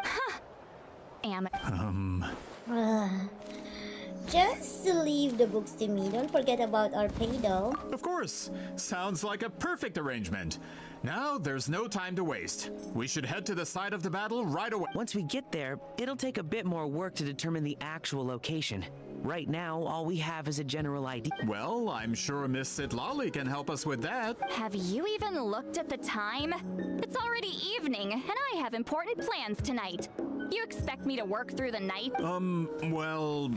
Just leave the books to me. Don't forget about our pay, though. Of course. Sounds like a perfect arrangement. Now, there's no time to waste. We should head to the site of the battle right away. Once we get there, it'll take a bit more work to determine the actual location. Right now, all we have is a general idea. Well, I'm sure Miss Sitlali can help us with that. Have you even looked at the time? It's already evening, and I have important plans tonight. You expect me to work through the night? Well,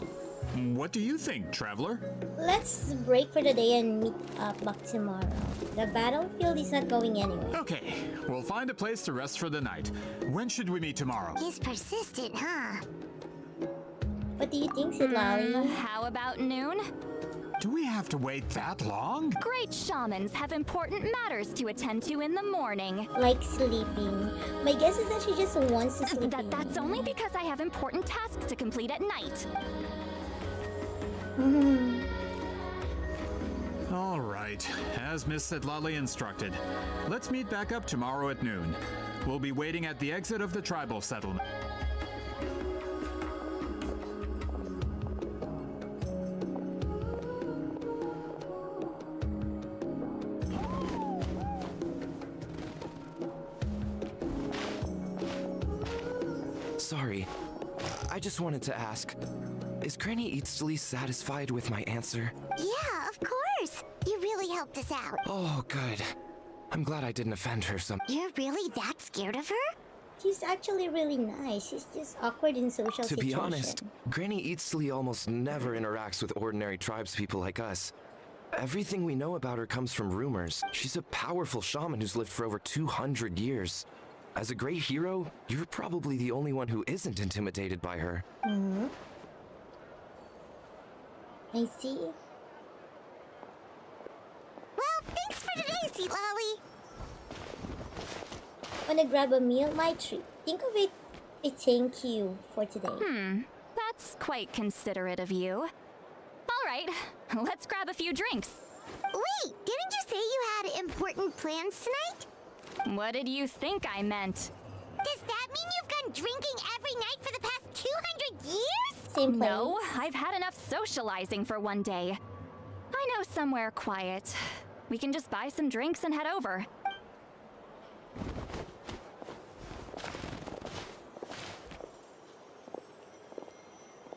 what do you think, traveler? Let's break for the day and meet up back tomorrow. The battlefield is not going anywhere. Okay, we'll find a place to rest for the night. When should we meet tomorrow? He's persistent, huh? What do you think, Sitlali? How about noon? Do we have to wait that long? Great shamans have important matters to attend to in the morning. Like sleeping. My guess is that she just wants to sleep. That's only because I have important tasks to complete at night. All right, as Miss Sitlali instructed. Let's meet back up tomorrow at noon. We'll be waiting at the exit of the tribal settlement. Sorry, I just wanted to ask, is Granny Eatsley satisfied with my answer? Yeah, of course. You really helped us out. Oh, good. I'm glad I didn't offend her some. You're really that scared of her? She's actually really nice. She's just awkward in social To situations. be honest, Granny Eatsley almost never interacts with ordinary tribespeople like us. Everything we know about her comes from rumors. She's a powerful shaman who's lived for over 200 years. As a great hero, you're probably the only one who isn't intimidated by her. I see. Well, thanks for today, Sitlali. Wanna grab a meal? My treat. Think of it a thank you for today. That's quite considerate of you. All right, let's grab a few drinks. Wait, didn't you say you had important plans tonight? What did you think I meant? Does that mean you've gone drinking every night for the past 200 years? Same place. No, I've had enough socializing for one day. I know somewhere quiet. We can just buy some drinks and head over.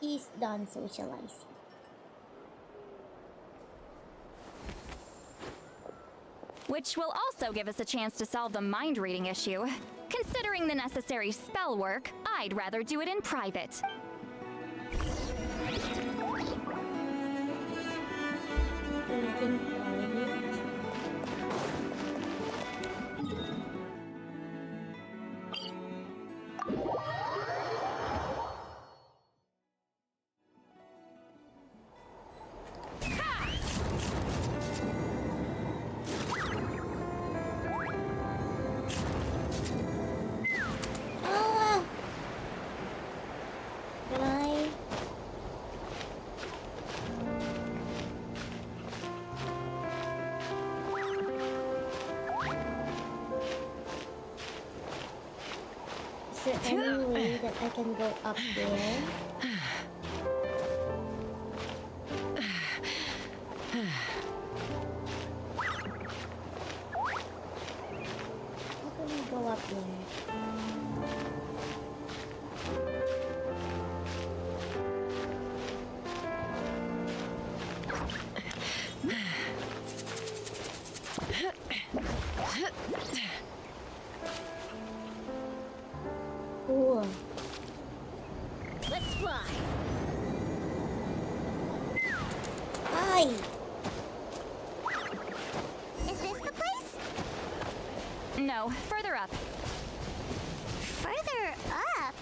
He's done socializing. Which will also give us a chance to solve the mind reading issue. Considering the necessary spell work, I'd rather do it in private. Can I? Is there any way that I can go up there? How can I go up there? Cool. Let's fly. Hi. Is this the place? No, further up. Further up?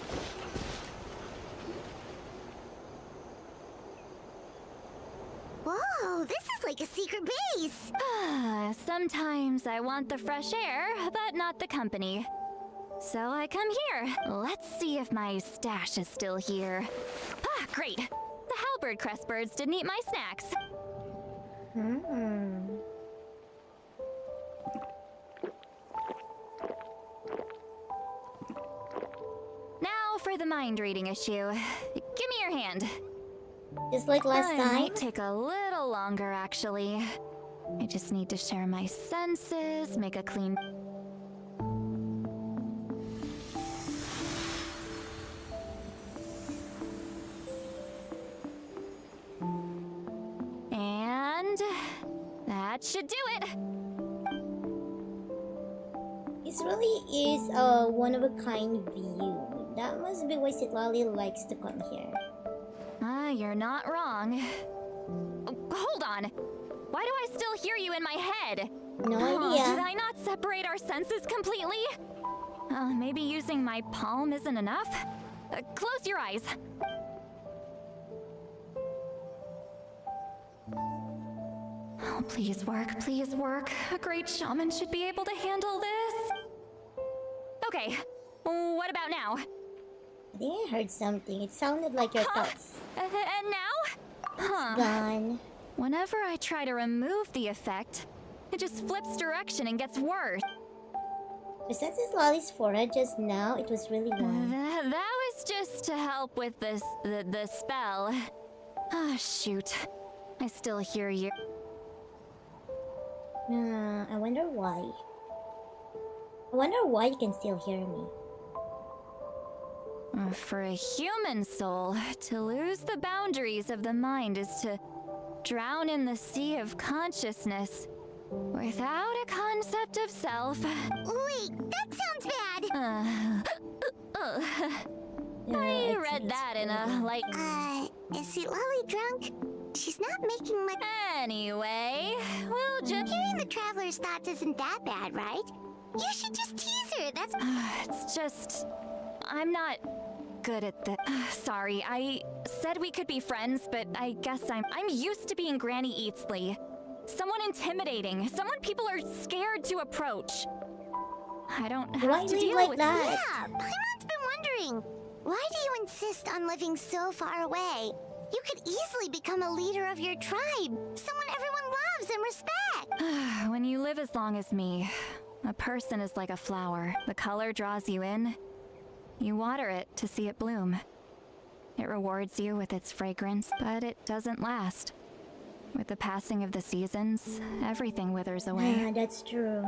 Whoa, this is like a secret base. Sometimes I want the fresh air, but not the company. So I come here. Let's see if my stash is still here. Ah, great. The halberd crestbirds didn't eat my snacks. Now for the mind reading issue. Give me your hand. Just like last It time. might take a little longer, actually. I just need to share my senses, make a clean... And... that should do it! This really is a one-of-a-kind view. That must be why Sitlali likes to come here. You're not wrong. Hold on! Why do I still hear you in my head? No idea. Did I not separate our senses completely? Maybe using my palm isn't enough? Close your eyes. Oh, please work, please work. A great shaman should be able to handle this. Okay, what about now? I think I heard something. It sounded like your thoughts. And now? Huh. Gone. Whenever I try to remove the effect, it just flips direction and gets worse. Besides Lolly's forehead just now, it was really gone. That was just to help with this the spell. Ah, shoot. I still hear you. I wonder why. I wonder why you can still hear me. For a human soul, to lose the boundaries of the mind is to drown in the sea of consciousness without a concept of self. Wait, that sounds bad. I read that in a, like... is Lolly drunk? She's not making much... Anyway, we'll just... Hearing the traveler's thoughts isn't that bad, right? You should just tease her, that's... It's just... I'm not good at the... Sorry, I said we could be friends, but I guess I'm used to being Granny Eatsley. Someone intimidating, someone people are scared to approach. I don't have to deal with that. Yeah, Paimon's been wondering. Why do you insist on living so far away? You could easily become a leader of your tribe. Someone everyone loves and respects. When you live as long as me, a person is like a flower. The color draws you in. You water it to see it bloom. It rewards you with its fragrance, but it doesn't last. With the passing of the seasons, everything withers away. Yeah, that's true.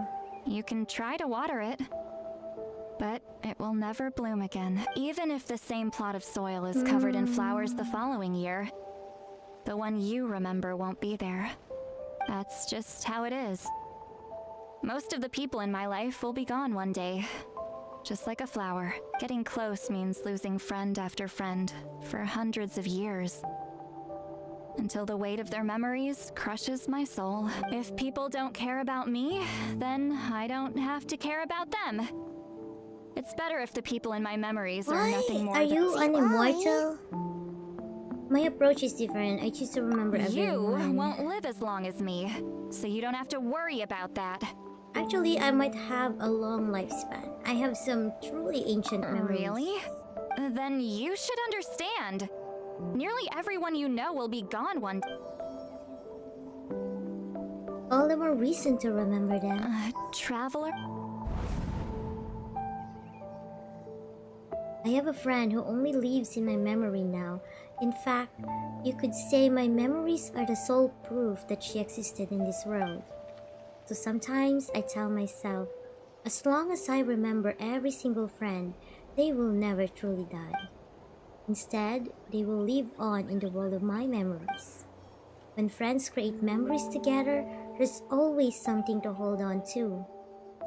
You can try to water it, but it will never bloom again. Even if the same plot of soil is covered in flowers the following year, the one you remember won't be there. That's just how it is. Most of the people in my life will be gone one day. Just like a flower. Getting close means losing friend after friend for hundreds of years. Until the weight of their memories crushes my soul. If people don't care about me, then I don't have to care about them. It's better if the people in my memories are nothing more than... Are you an immortal? My approach is different. I choose to remember everyone. You won't live as long as me, so you don't have to worry about that. Actually, I might have a long lifespan. I have some truly ancient memories. Really? Then you should understand. Nearly everyone you know will be gone one day. All the more reason to remember them. Traveler? I have a friend who only lives in my memory now. In fact, you could say my memories are the sole proof that she existed in this world. So sometimes I tell myself, as long as I remember every single friend, they will never truly die. Instead, they will live on in the world of my memories. When friends create memories together, there's always something to hold on to.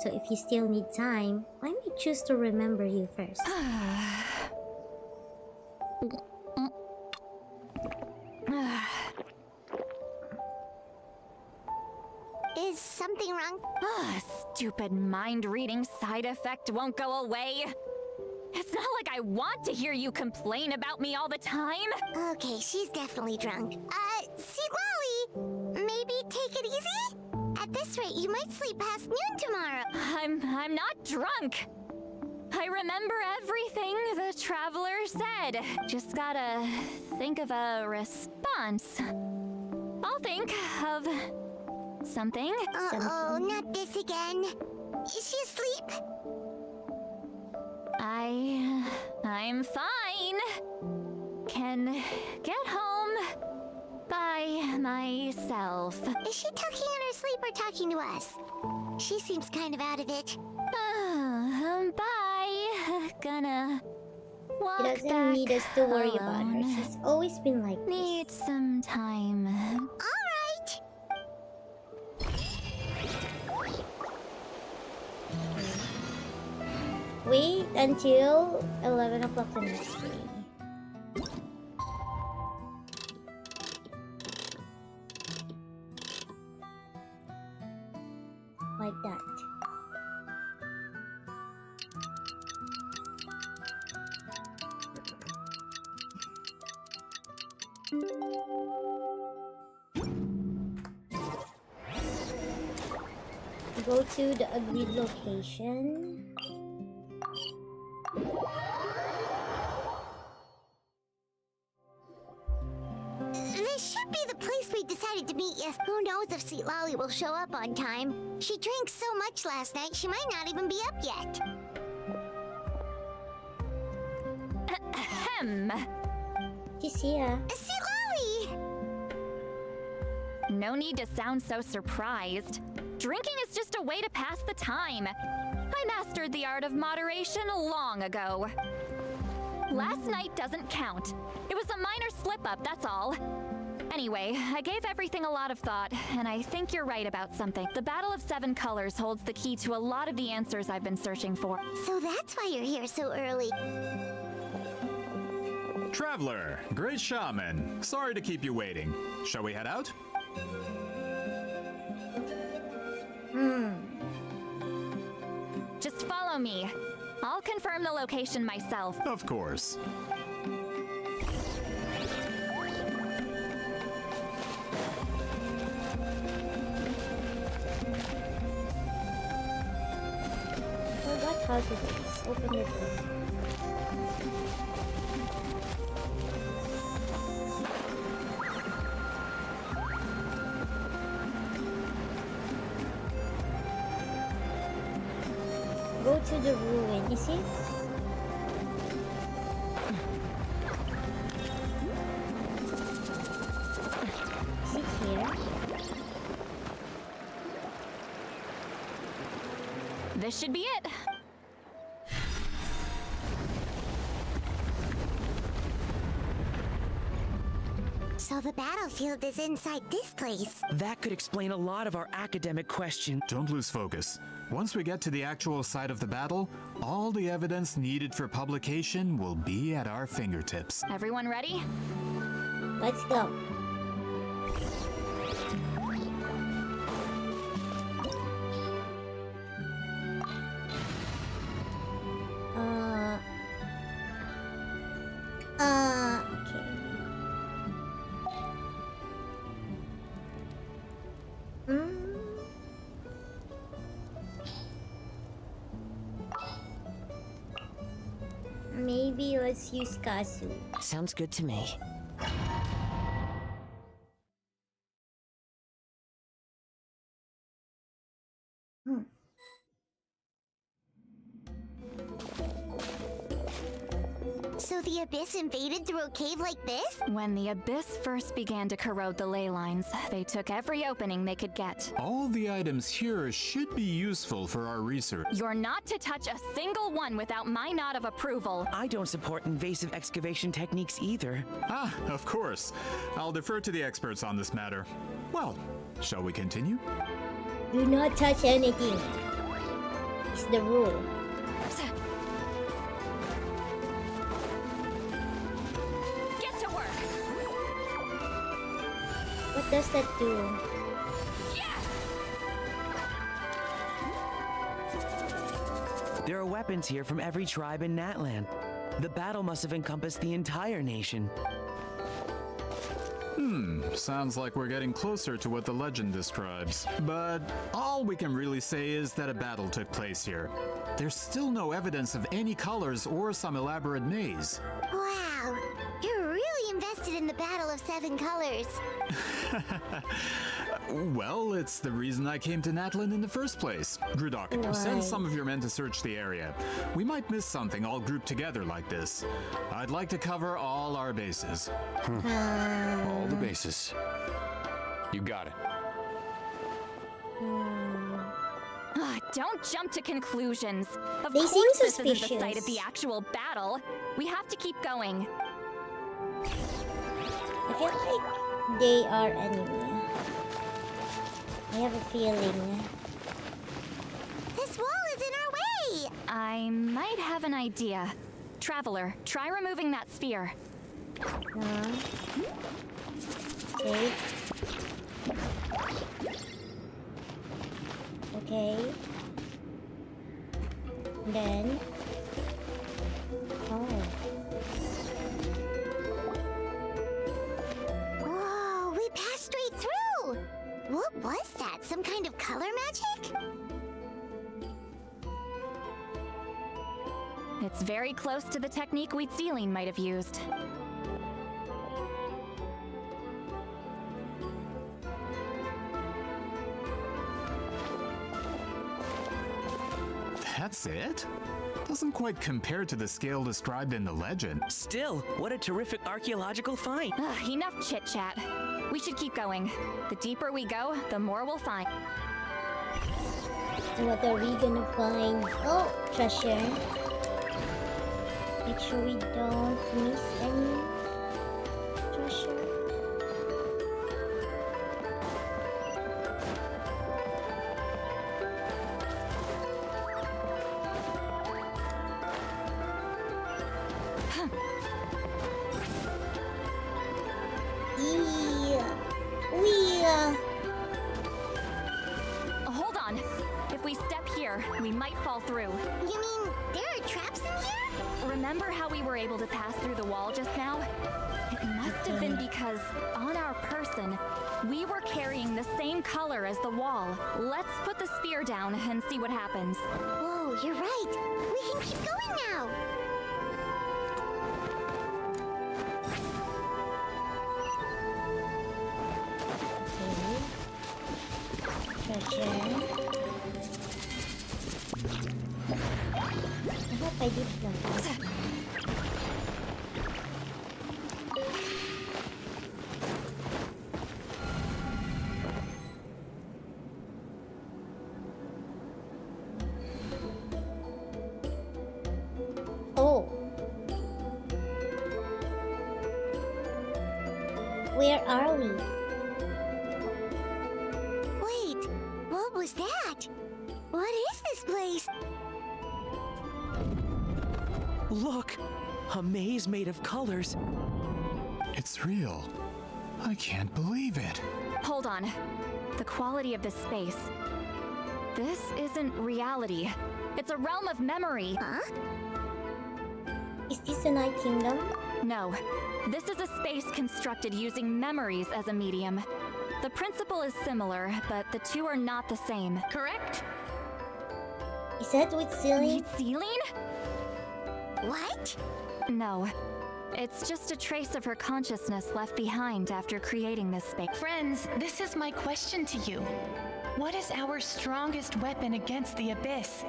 So if you still need time, I may choose to remember you first. Is something wrong? Stupid mind-reading side effect won't go away. It's not like I want to hear you complain about me all the time. Okay, she's definitely drunk. See, Lolly, maybe take it easy? At this this rate, you might sleep past noon tomorrow. I'm not drunk. I remember everything the traveler said. Just gotta think of a response. I'll think of something. Uh-oh, not this again. Is she asleep? I'm fine. Can get home by myself. Is she talking in her sleep or talking to us? She seems kind of out of it. Bye. Gonna walk She doesn't back need us to worry about her. alone. She's always been like this. Need some time. Alright. Wait until 11 o'clock the next day. Like that. Go to the agreed location. This should be the place we decided to meet. Yes, who knows if Sweet Lolly will show up on time. She drank so much last night, she might not even be up yet. Ahem. She's here. Sweet Lolly! No need to sound so surprised. Drinking is just a way to pass the time. I mastered the art of moderation long ago. Last night doesn't count. It was a minor slip-up, that's all. Anyway, I gave everything a lot of thought, and I think you're right about something. The Battle of Seven Colors holds the key to a lot of the answers I've been searching for. So that's why you're here so early. Traveler, great shaman. Sorry to keep you waiting. Shall we head out? Just follow me. I'll confirm the location myself. Of course. Forgot how to do this. Open the door. Go to the ruin, you see? Is it here? This should be it. So the battlefield is inside this place. That could explain a lot of our academic questions. Don't lose focus. Once we get to the actual site of the battle, all the evidence needed for publication will be at our fingertips. Everyone ready? Let's go. Okay. Maybe let's use Kazu. Sounds good to me. So the Abyss invaded through a cave like this? When the Abyss first began to corrode the ley lines, they took every opening they could get. All the items here should be useful for our research. You're not to touch a single one without my nod of approval. I don't support invasive excavation techniques either. Ah, of course. I'll defer to the experts on this matter. Well, shall we continue? Do not touch anything. It's the rule. Get to work. What does that do? There are weapons here from every tribe in Natlan. The battle must have encompassed the entire nation. Sounds like we're getting closer to what the legend describes. But all we can really say is that a battle took place here. There's still no evidence of any colors or some elaborate maze. Wow, you're really invested in the Battle of Seven Colors. Well, it's the reason I came to Natlan in the first place. Grudok, send some of your men to search the area. We might miss something all grouped together like this. I'd like to cover all our bases. All the bases. You got it. Don't jump to conclusions. Of They course seem this isn't the suspicious. site of the actual battle. We have to keep going. I feel like they are enemy. I have a feeling. This wall is in our way! I might have an idea. Traveler, try removing that sphere. Okay. Okay. Then. Oh. Whoa, we passed straight through! What was that? Some kind of color magic? It's very close to the technique Wheatsealing might have used. That's it? Doesn't quite compare to the scale described in the legend. Still, what a terrific archaeological find. Enough chit-chat. We should keep going. The deeper we go, the more we'll find. So what are we gonna find? Oh, treasure. Make sure we don't miss any treasure. Hold on. If we step here, we might fall through. You mean there are traps in here? Remember how we were able to pass through the wall just now? It must have been because on our person, we were carrying the same color as the wall. Let's put the spear down and see what happens. Whoa, you're right. We can keep going now. Treasure. I hope I did not. Oh. Where are we? Wait, what was that? What is this place? Look! A maze made of colors. It's real. I can't believe it. Hold on. The quality of this space. This isn't reality. It's a realm of memory. Huh? Is this a Night Kingdom? No. This is a space constructed using memories as a medium. The principle is similar, but the two are not the same. Correct? Is that Wheatsealing? Wheatsealing? What? No. It's just a trace of her consciousness left behind after creating this space. Friends, this is my question to you. What is our strongest weapon against the Abyss?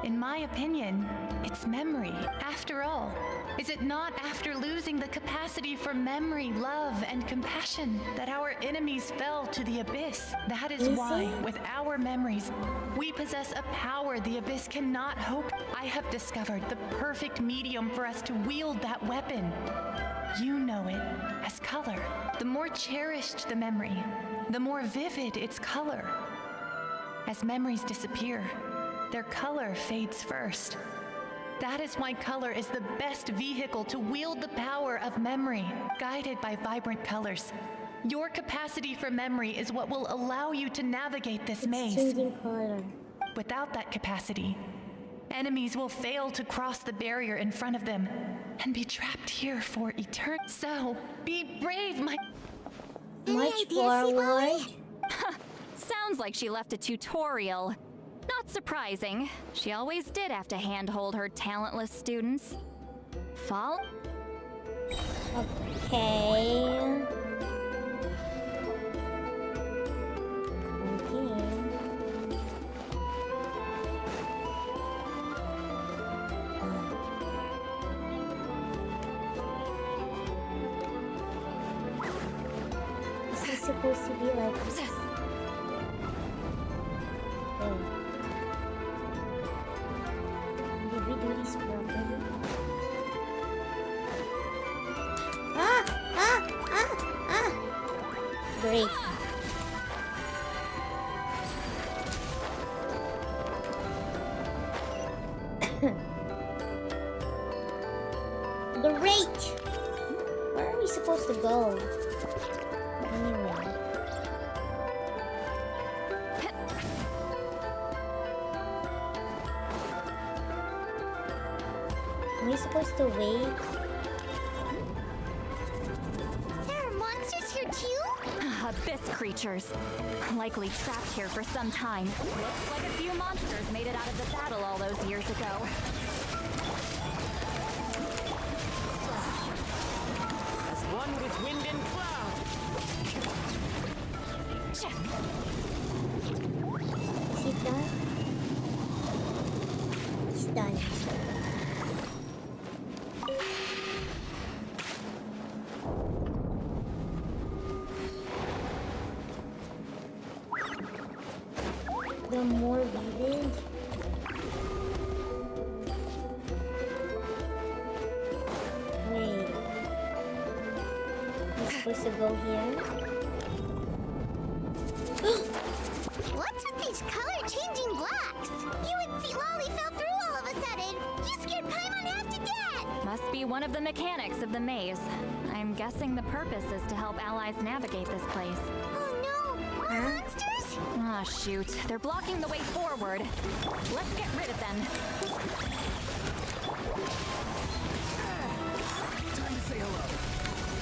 In my opinion, it's memory. After all, is it not after losing the capacity for memory, love, and compassion that our enemies fell to the Abyss? That is why, with our memories, we possess a power the Abyss cannot hope. I have discovered the perfect medium for us to wield that weapon. You know it as color. The more cherished the memory, the more vivid its color. As memories disappear, their color fades first. That is why color is the best vehicle to wield the power of memory, guided by vibrant colors. Your capacity for memory is what will allow you to navigate this maze. Changing color. Without that capacity, enemies will fail to cross the barrier in front of them and be trapped here for eternity. So, be brave, my... Much forward. Sounds like she left a tutorial. Not surprising. She always did have to handhold her talentless students. Fall? Okay. This is supposed to be like... Oh. Did we do this properly? Great. Great! Where are we supposed to go? Anyway. Are we supposed to wait? There are monsters here too? Abyss creatures. Likely trapped here for some time. Looks like a few monsters made it out of the battle all those years ago. As one with wind and cloud. Is it done? It's done. The more vivid. Wait. We're supposed to go here? What's with these color-changing blocks? You and see Lolly fell through all of a sudden. You scared Paimon half to death. Must be one of the mechanics of the maze. I'm guessing the purpose is to help allies navigate this place. Oh no! More monsters? Ah, shoot. They're blocking the way forward. Let's get rid of them. Time to say hello.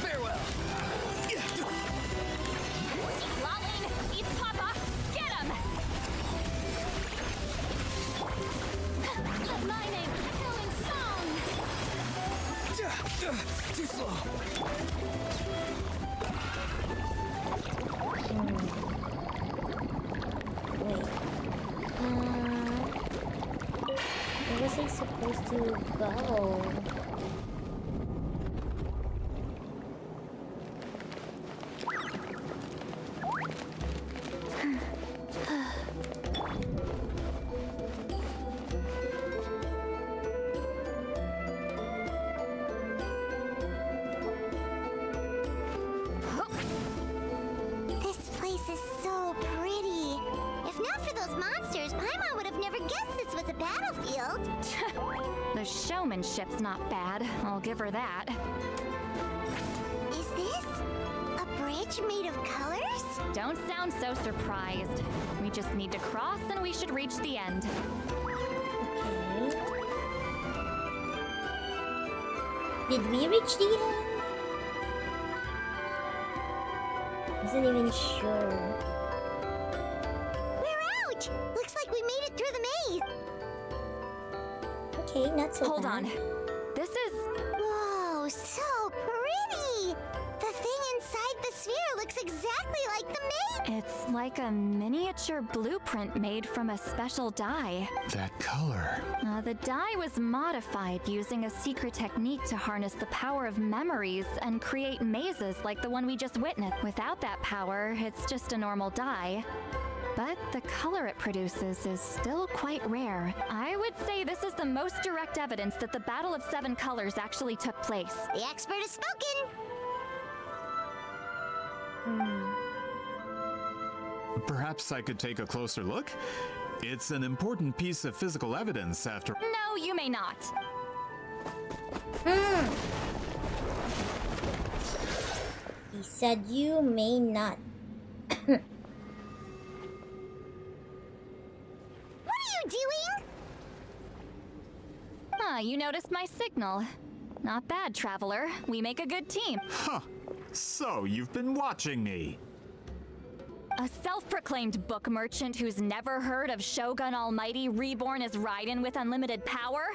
Farewell. Lolling! Eat Papa! Get him! My name, killing song! Too slow. Where was I supposed to go? This place is so pretty. If not for those monsters, Paimon would have never guessed this was a battlefield. The showmanship's not bad. I'll give her that. Is this a bridge made of colors? Don't sound so surprised. We just need to cross and we should reach the end. Okay. Did we reach the end? Wasn't even sure. We're out! Looks like we made it through the maze. Okay, not so Hold bad. on. This is... Whoa, so pretty! The thing inside the sphere looks exactly like the maze. It's like a miniature blueprint made from a special dye. That color. The dye was modified using a secret technique to harness the power of memories and create mazes like the one we just witnessed. Without that power, it's just a normal dye. But the color it produces is still quite rare. I would say this is the most direct evidence that the Battle of Seven Colors actually took place. The expert has spoken. Perhaps I could take a closer look? It's an important piece of physical evidence after... No, you may not. He said you may not. What are you doing? Ah, you noticed my signal. Not bad, traveler. We make a good team. Huh. So, you've been watching me. A self-proclaimed book merchant who's never heard of Shogun Almighty reborn as Raiden with unlimited power?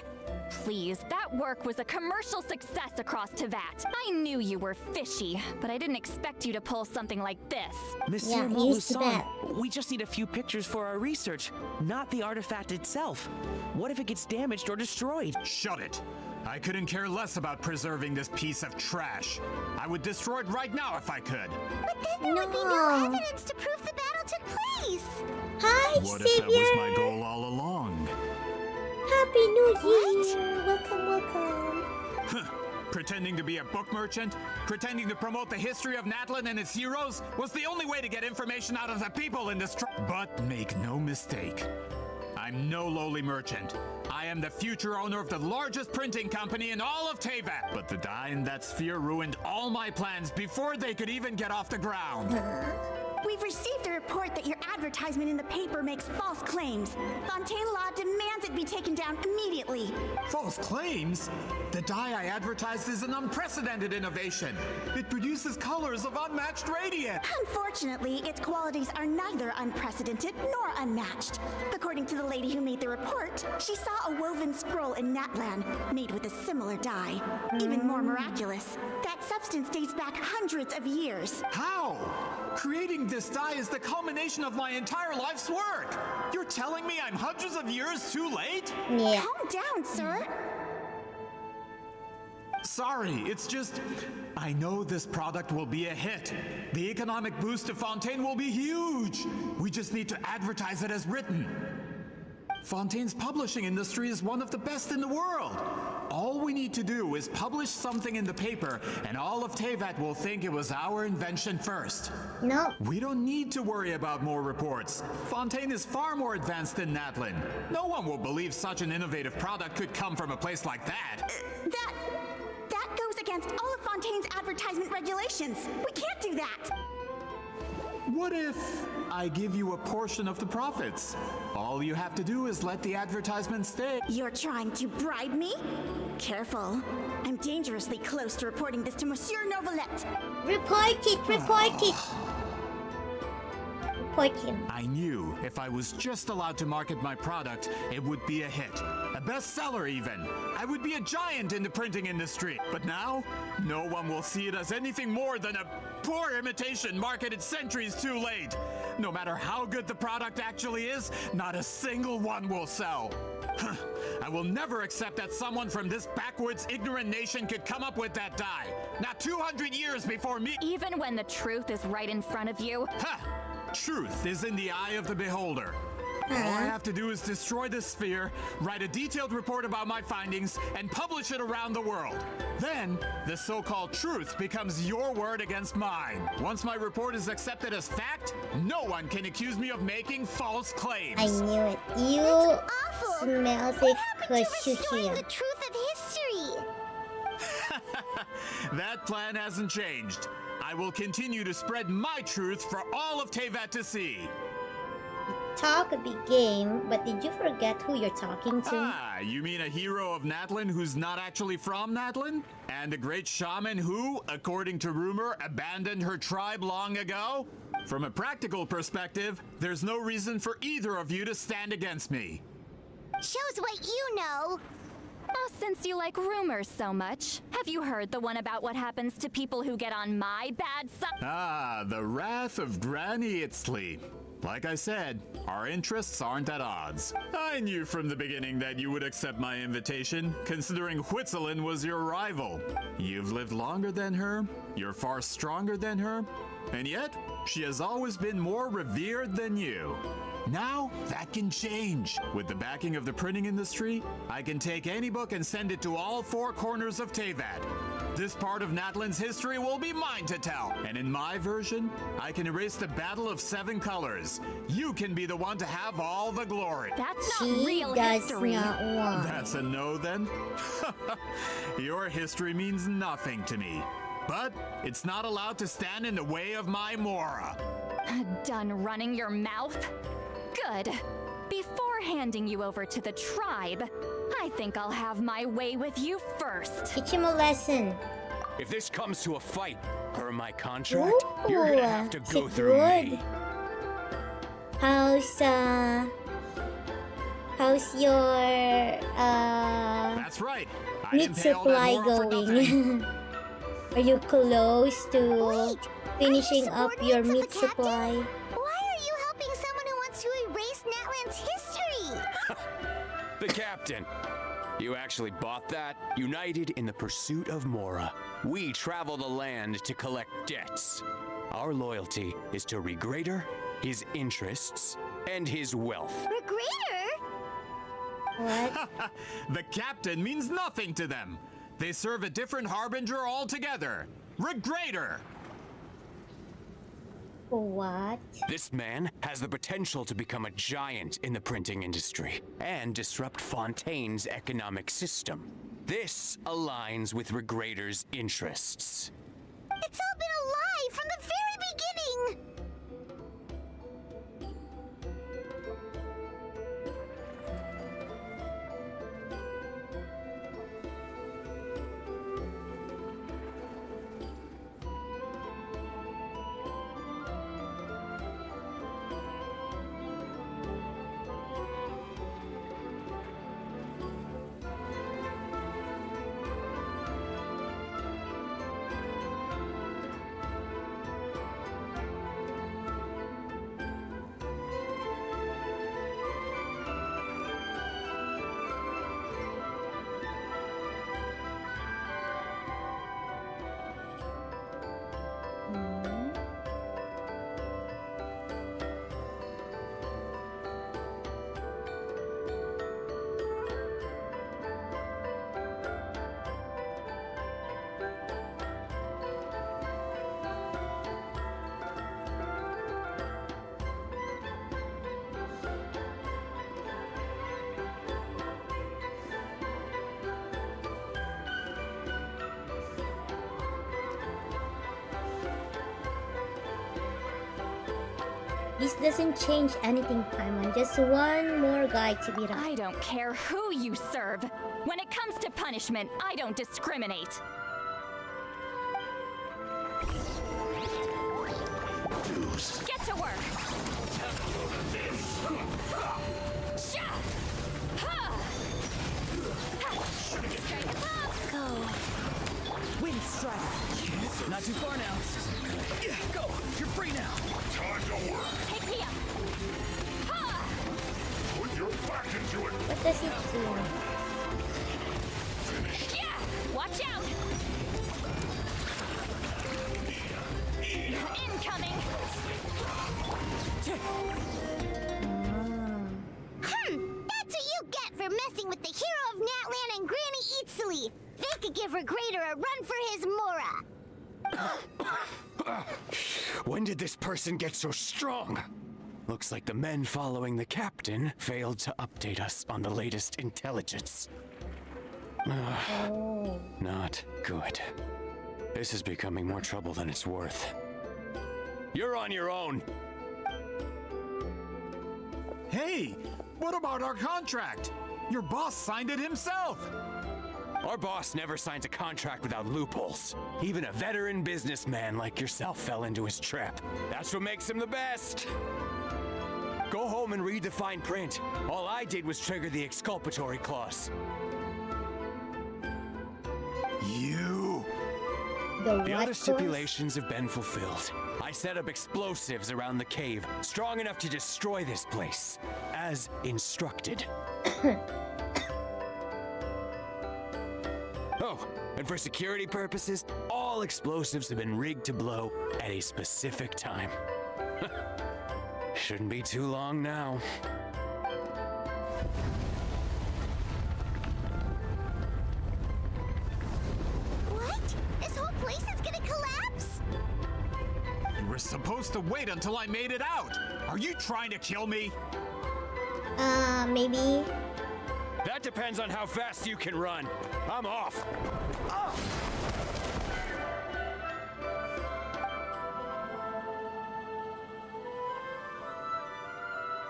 Please, that work was a commercial success across Teyvat. I knew you were fishy, but I didn't expect you to pull something like this. Monsieur Molusan, we just need a few pictures for our research, not the artifact itself. What if it gets damaged or destroyed? Shut it! I couldn't care less about preserving this piece of trash. I would destroy it right now if I could. But then there would be no evidence to prove the battle took place. Hi, What Savior. if that was my goal all along? Happy New Year. Welcome, welcome. Pretending to be a book merchant, pretending to promote the history of Natlan and its heroes was the only way to get information out of the people in this But make no mistake, I'm no lowly merchant. I am the future owner of the largest printing company in all of Teyvat. But the dye in that sphere ruined all my plans before they could even get off the ground. We've received a report that your advertisement in the paper makes false claims. Fontaine Law demands it be taken down immediately. False claims? The dye I advertised is an unprecedented innovation. It produces colors of unmatched radiance. Unfortunately, its qualities are neither unprecedented nor unmatched. According to the lady who made the report, she saw a woven scroll in Natlan made with a similar dye. Even more miraculous, that substance dates back hundreds of years. How? Creating this dye is the culmination of my entire life's work. You're telling me I'm hundreds of years too late? Yeah. Calm down, sir. Sorry, it's just... I know this product will be a hit. The economic boost to Fontaine will be huge. We just need to advertise it as written. Fontaine's publishing industry is one of the best in the world. All we need to do is publish something in the paper, and all of Teyvat will think it was our invention first. No. We don't need to worry about more reports. Fontaine is far more advanced than Natlan. No one will believe such an innovative product could come from a place like that. That goes against all of Fontaine's advertisement regulations. We can't do that. What if I give you a portion of the profits? All you have to do is let the advertisement stay. You're trying to bribe me? Careful. I'm dangerously close to reporting this to Monsieur Novelette. Report it, report it. Report him. I knew if I was just allowed to market my product, it would be a hit. A bestseller even. I would be a giant in the printing industry. But now, no one will see it as anything more than a poor imitation marketed centuries too late. No matter how good the product actually is, not a single one will sell. I will never accept that someone from this backwoods, ignorant nation could come up with that dye. Not 200 years before me. Even when the truth is right in front of you. Ha! Truth is in the eye of the beholder. All I have to do is destroy this sphere, write a detailed report about my findings, and publish it around the world. Then, the so-called truth becomes your word against mine. Once my report is accepted as fact, no one can accuse me of making false claims. I knew it. You smells it because you hear. The truth of history. That plan hasn't changed. I will continue to spread my truth for all of Teyvat to see. Talk a big game, but did you forget who you're talking to? Ah, you mean a hero of Natlan who's not actually from Natlan? And a great shaman who, according to rumor, abandoned her tribe long ago? From a practical perspective, there's no reason for either of you to stand against me. Shows what you know. Oh, since you like rumors so much, have you heard the one about what happens to people who get on my bad side? Ah, the wrath of Granny Itzli. Like I said, our interests aren't at odds. I knew from the beginning that you would accept my invitation, considering Huitzilin was your rival. You've lived longer than her, you're far stronger than her, and yet, she has always been more revered than you. Now, that can change. With the backing of the printing industry, I can take any book and send it to all four corners of Teyvat. This part of Natlan's history will be mine to tell. And in my version, I can erase the Battle of 7 Colors. You can be the one to have all the glory. That's not real history. That's a no then? Your history means nothing to me. But it's not allowed to stand in the way of my Mora. Done running your mouth? Good. Before handing you over to the tribe, I think I'll have my way with you first. Teach him a lesson. If this comes to a fight, Per my contract, you're gonna have to go through me. How's your That's right. meat supply going? Are you close to finishing up your meat supply? Why are you helping someone who wants to erase Natlan's history? The captain. You actually bought that? United in the pursuit of Mora. We travel the land to collect debts. Our loyalty is to Regrader, his interests, and his wealth. Regrader? What? The captain means nothing to them. They serve a different harbinger altogether. Regrader! What? This man has the potential to become a giant in the printing industry and disrupt Fontaine's economic system. This aligns with Regrader's interests. It's all been a lie from the very beginning! This doesn't change anything, Paimon. Just one more guy to beat up. I don't care who you serve. When it comes to punishment, I don't discriminate. Get to work! Go. Wind strike. Not too far now. Go. You're free now. Time to work. Take me up. Put your back into it. What does it do? Yeah! Watch out! Incoming! That's what you get for messing with the hero of Natlan and Granny Eatsley! They could give Regrader a run for his Mora! When did this person get so strong? Looks like the men following the captain failed to update us on the latest intelligence. Not good. This is becoming more trouble than it's worth. You're on your own. Hey, what about our contract? Your boss signed it himself. Our boss never signs a contract without loopholes. Even a veteran businessman like yourself fell into his trap. That's what makes him the best. Go home and read the fine print. All I did was trigger the exculpatory clause. You... The other stipulations have been fulfilled. I set up explosives around the cave, strong enough to destroy this place, as instructed. Oh, and for security purposes, all explosives have been rigged to blow at a specific time. Shouldn't be too long now. What? This whole place is gonna collapse? You were supposed to wait until I made it out. Are you trying to kill me? Maybe. That depends on how fast you can run. I'm off.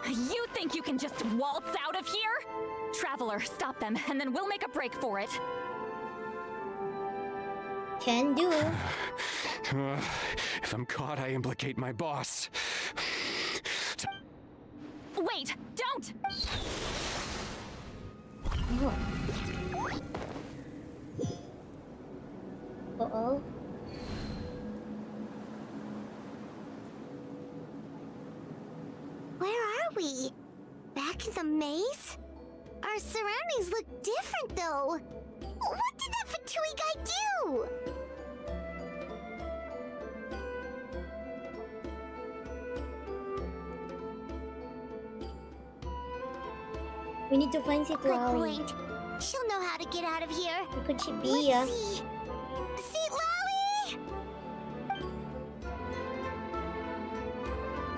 You think you can just waltz out of here? Traveler, stop them, and then we'll make a break for it. Can do. If I'm caught, I implicate my boss. Wait, don't! Uh-oh. Where are we? Back in the maze? Our surroundings look different, though. What did that Fatui guy do? We need to find Good Citlali. point. She'll know how to get out of here. Where could she be? Let's see. Citlali!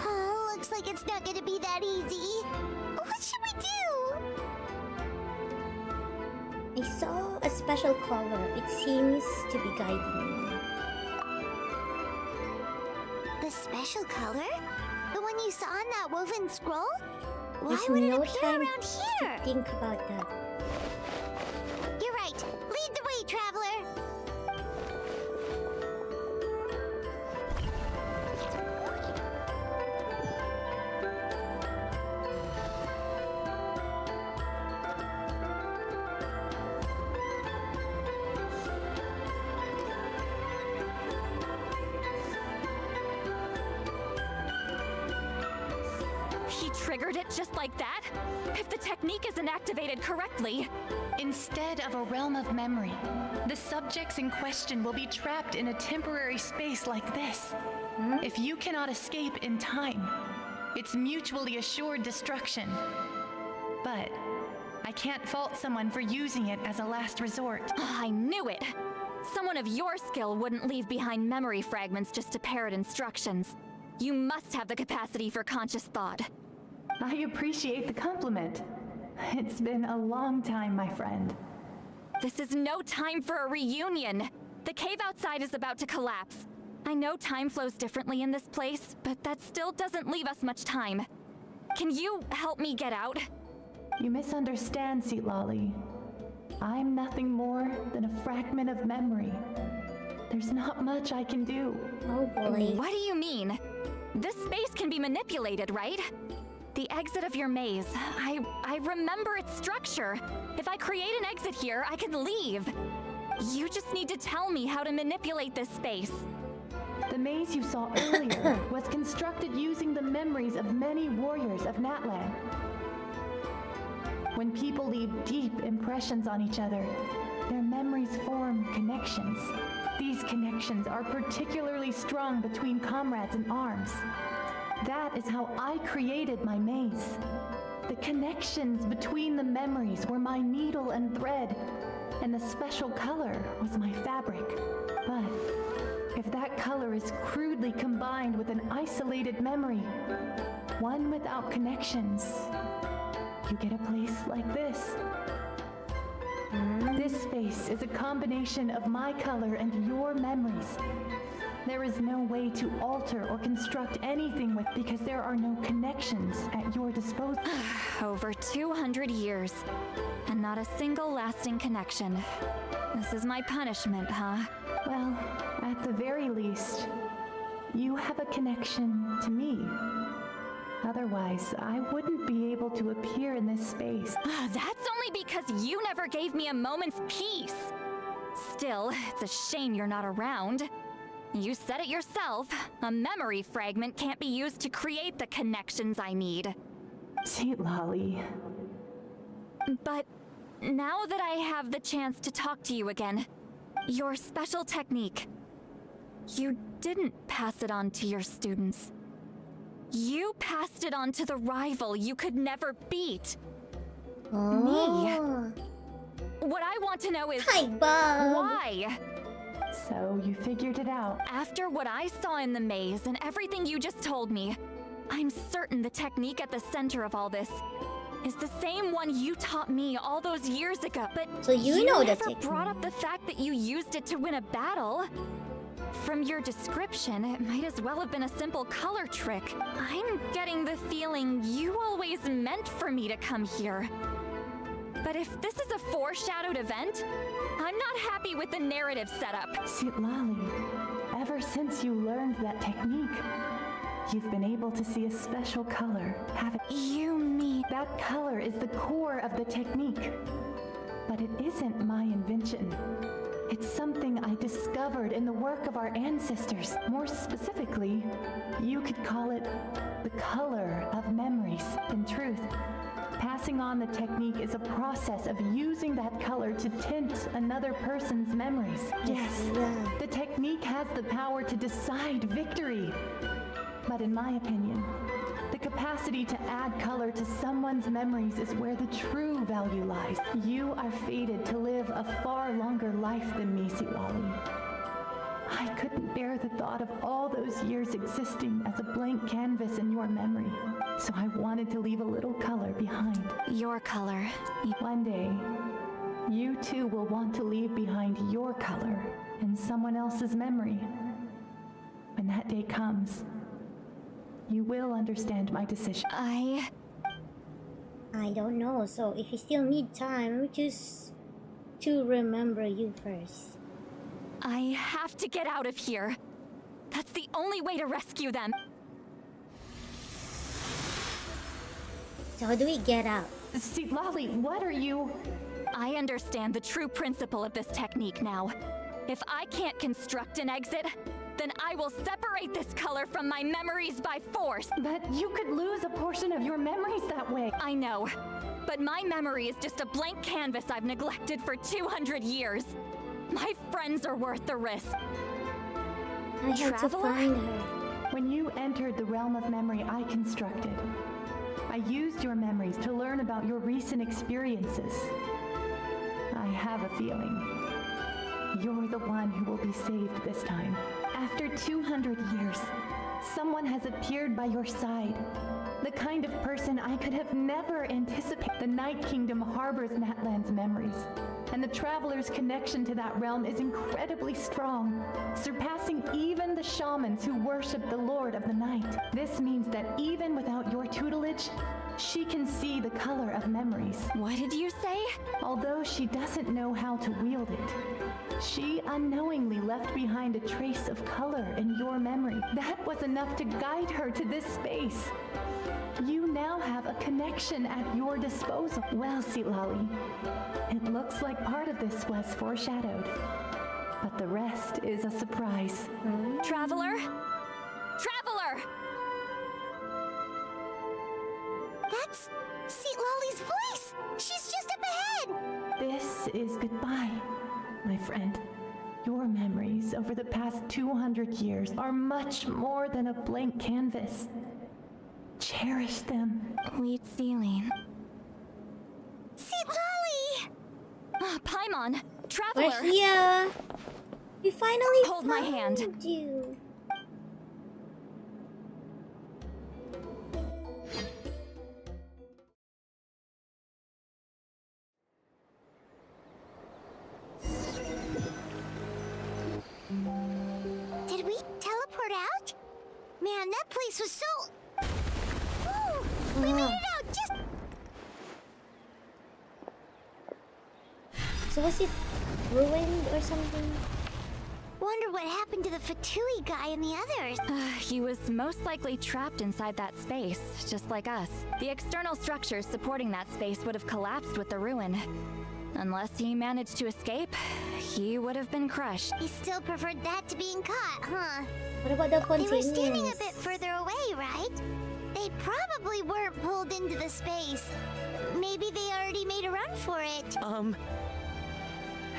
Oh, looks like it's not gonna be that easy. What should we do? I saw a special color. It seems to be guiding me. The special color? The one you saw on that woven scroll? Why There's would it no appear time around here? to think about that. You're right. Lead the way, traveler. He triggered it just like that? If the technique isn't activated correctly... Instead of a realm of memory, the subjects in question will be trapped in a temporary space like this. If you cannot escape in time, it's mutually assured destruction. But I can't fault someone for using it as a last resort. I knew it! Someone of your skill wouldn't leave behind memory fragments just to parrot instructions. You must have the capacity for conscious thought. I appreciate the compliment. It's been a long time, my friend. This is no time for a reunion. The cave outside is about to collapse. I know time flows differently in this place, but that still doesn't leave us much time. Can you help me get out? You misunderstand, Citlali. I'm nothing more than a fragment of memory. There's not much I can do. Oh boy. What do you mean? This space can be manipulated, right? The exit of your maze. I remember its structure. If I create an exit here, I can leave. You just need to tell me how to manipulate this space. The maze you saw earlier was constructed using the memories of many warriors of Natlan. When people leave deep impressions on each other, their memories form connections. These connections are particularly strong between comrades in arms. That is how I created my maze. The connections between the memories were my needle and thread, and the special color was my fabric. But if that color is crudely combined with an isolated memory, one without connections, you get a place like this. This space is a combination of my color and your memories. There is no way to alter or construct anything with because there are no connections at your disposal. Over 200 years, and not a single lasting connection. This is my punishment, huh? Well, at the very least, you have a connection to me. Otherwise, I wouldn't be able to appear in this space. That's only because you never gave me a moment's peace. Still, it's a shame you're not around. You said it yourself. A memory fragment can't be used to create the connections I need. Citlali. But now that I have the chance to talk to you again, your special technique, you didn't pass it on to your students. You passed it on to the rival you could never beat. Me. What I want to know is why? So you figured it out. After what I saw in the maze and everything you just told me, I'm certain the technique at the center of all this is the same one you taught me all those years ago. But so you know the never technique. brought up the fact that you used it to win a battle. From your description, it might as well have been a simple color trick. I'm getting the feeling you always meant for me to come here. But if this is a foreshadowed event, I'm not happy with the narrative setup. Citlali, ever since you learned that technique, you've been able to see a special color, haven't you? You mean... That color is the core of the technique. But it isn't my invention. It's something I discovered in the work of our ancestors. More specifically, you could call it the color of memories. In truth, passing on the technique is a process of using that color to tint another person's memories. Yes, the technique has the power to decide victory. But in my opinion, the capacity to add color to someone's memories is where the true value lies. You are fated to live a far longer life than me, Sitlali. I couldn't bear the thought of all those years existing as a blank canvas in your memory, so I wanted to leave a little color behind. Your color. One day, you too will want to leave behind your color in someone else's memory. When that day comes, you will understand my decision. I don't know. So if you still need time, we choose to remember you first. I have to get out of here. That's the only way to rescue them. So how do we get out? Sitlali, what are you... I understand the true principle of this technique now. If I can't construct an exit, then I will separate this color from my memories by force. But you could lose a portion of your memories that way. I know, but my memory is just a blank canvas I've neglected for 200 years. My friends are worth the risk. I had to find her. When you entered the realm of memory I constructed, I used your memories to learn about your recent experiences. I have a feeling you're the one who will be saved this time. After 200 years, someone has appeared by your side. The kind of person I could have never anticipated. The Night Kingdom harbors Natlan's memories, and the traveler's connection to that realm is incredibly strong, surpassing even the shamans who worship the Lord of the Night. This means that even without your tutelage, she can see the color of memories. What did you say? Although she doesn't know how to wield it, she unknowingly left behind a trace of color in your memory. That was enough to guide her to this space. You now have a connection at your disposal. Well, Sitlali, it looks like part of this was foreshadowed, but the rest is a surprise. Traveler? Traveler! That's Sitlali's voice! She's just up ahead! This is goodbye, my friend. Your memories over the past 200 years are much more than a blank canvas. Cherish them. Wheatsealing. Sitlali! Paimon! Traveler! We're here! We finally Hold my hand. You. Did we teleport out? Man, that place was so... Ooh, we made it out just... So was it ruined or something? Wonder what happened to the Fatui guy and the others. He was most likely trapped inside that space, just like us. The external structures supporting that space would have collapsed with the ruin. Unless he managed to escape, he would have been crushed. He still preferred that to being caught, huh? What about the They were Fontaniers? standing a bit further away, right? They probably weren't pulled into the space. Maybe they already made a run for it.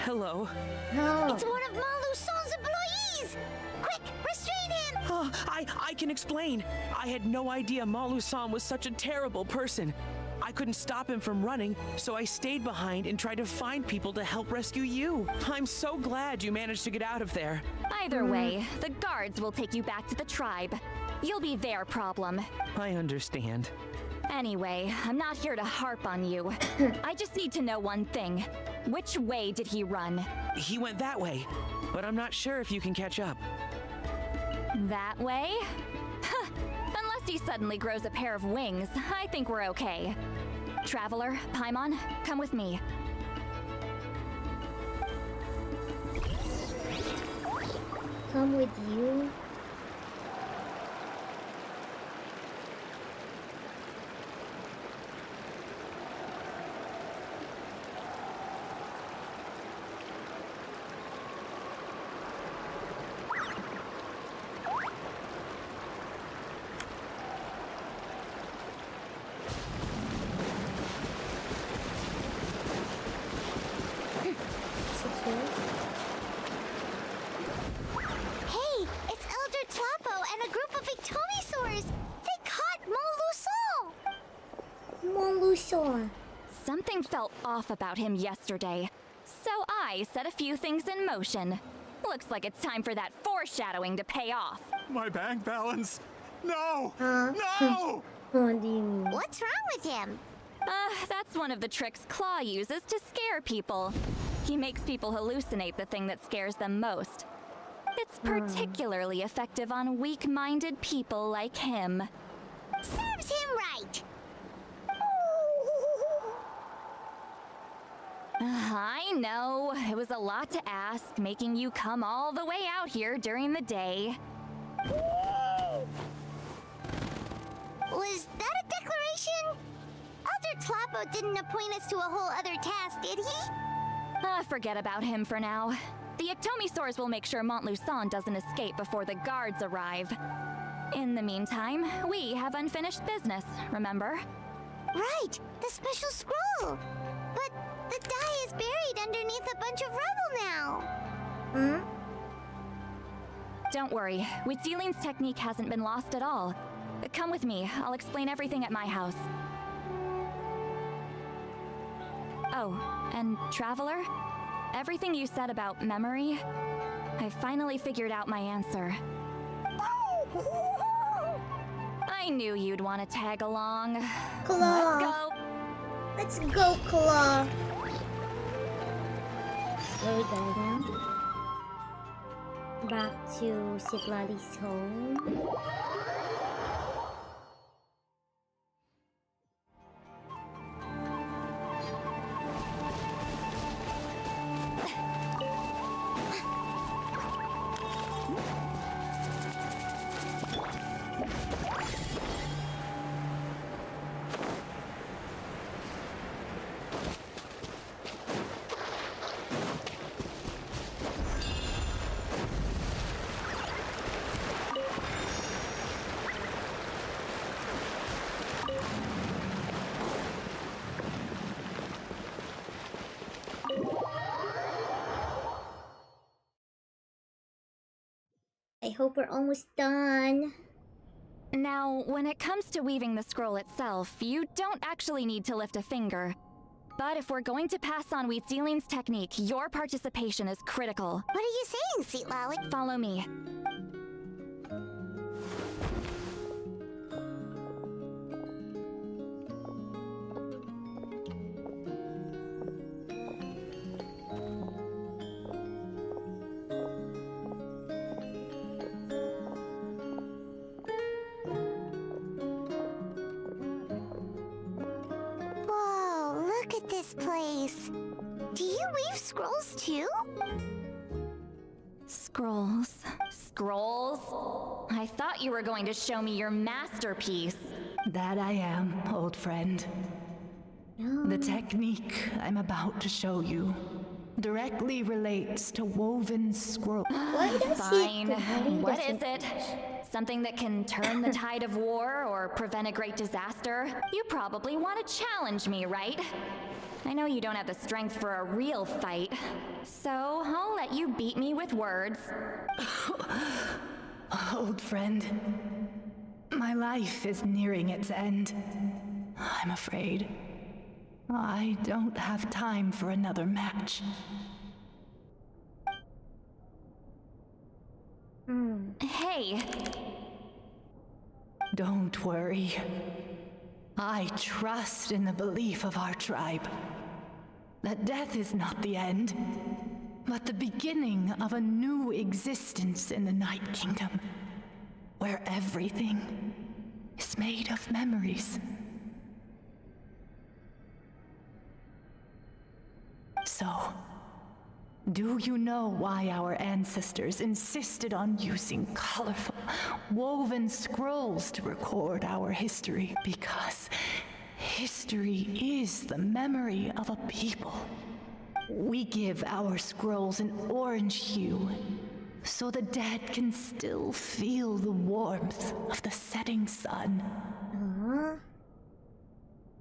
Hello? No. It's one of Malu Son's employees! Quick, restrain him! Oh, I can explain. I had no idea Malu-san was such a terrible person. I couldn't stop him from running, so I stayed behind and tried to find people to help rescue you. I'm so glad you managed to get out of there. Either way, the guards will take you back to the tribe. You'll be their problem. I understand. Anyway, I'm not here to harp on you. I just need to know one thing. Which way did he run? He went that way, but I'm not sure if you can catch up. That way? Unless he suddenly grows a pair of wings, I think we're okay. Traveler, Paimon, come with me. come with you? Hey, it's Elder Tlapo and a group of Victomisaurs! They caught Monlusaur. Something felt off about him yesterday, so I set a few things in motion. Looks like it's time for that foreshadowing to pay off. My bank balance! No! No! What do you mean? What's wrong with him? That's one of the tricks Claw uses to scare people. He makes people hallucinate the thing that scares them most. It's particularly effective on weak-minded people like him. Serves him right! I know, it was a lot to ask, making you come all the way out here during the day. Was that a declaration? Elder Tlapo didn't appoint us to a whole other task, did he? Forget about him for now. The Ectomisaurs will make sure Montluçon doesn't escape before the guards arrive. In the meantime, we have unfinished business, remember? Right, the special scroll! But the die is buried underneath a bunch of rubble now! Don't worry, Witzeline's technique hasn't been lost at all. Come with me, I'll explain everything at my house. Oh, and Traveler? Everything you said about memory, I finally figured out my answer. I knew you'd want to tag along. Claw. Let's go, Claw. Where we going now? Back to Citlali's home. I hope we're almost done. Now, when it comes to weaving the scroll itself, you don't actually need to lift a finger. But if we're going to pass on Witzeline's technique, your participation is critical. What are you saying, Citlali? Follow me. This place. Do you weave scrolls too? Scrolls? Scrolls? I thought you were going to show me your masterpiece. That I am, old friend. The technique I'm about to show you directly relates to woven scroll. Fine. What is it? Something that can turn the tide of war or prevent a great disaster? You probably want to challenge me, right? I know you don't have the strength for a real fight, so I'll let you beat me with words. Old friend, my life is nearing its end. I'm afraid I don't have time for another match. Hey! Don't worry. I trust in the belief of our tribe that death is not the end, but the beginning of a new existence in the Night Kingdom, where everything is made of memories. So, Do you know why our ancestors insisted on using colorful, woven scrolls to record our history? Because history is the memory of a people. We give our scrolls an orange hue, so the dead can still feel the warmth of the setting sun.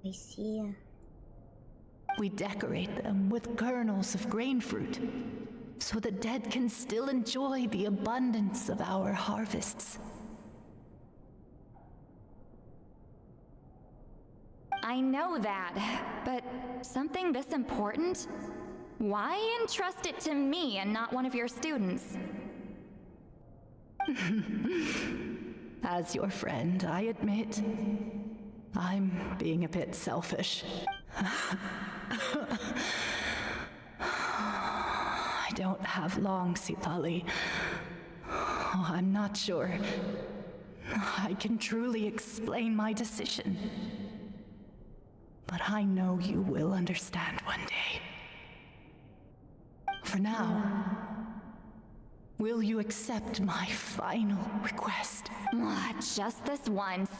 I see. We decorate them with kernels of grain fruit, so the dead can still enjoy the abundance of our harvests. I know that, but something this important? Why entrust it to me and not one of your students? As your friend, I admit, I'm being a bit selfish. I don't have long, Sitali. Oh, I'm not sure I can truly explain my decision. But I know you will understand one day. For now, will you accept my final request? Just this once.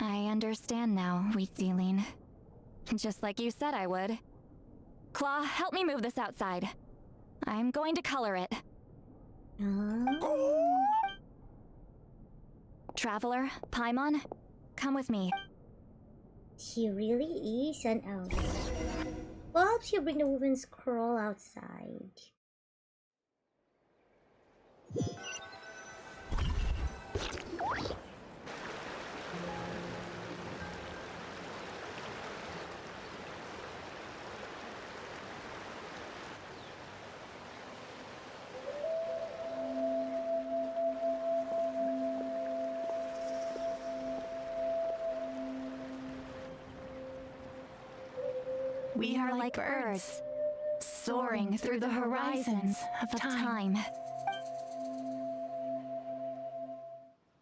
I understand now, VTuber. Just like you said I would. Claw, help me move this outside. I'm going to color it. Traveler, Paimon, come with me. He really is an elf. What helps you bring the woven scroll outside? We are like birds, soaring through the horizons of time.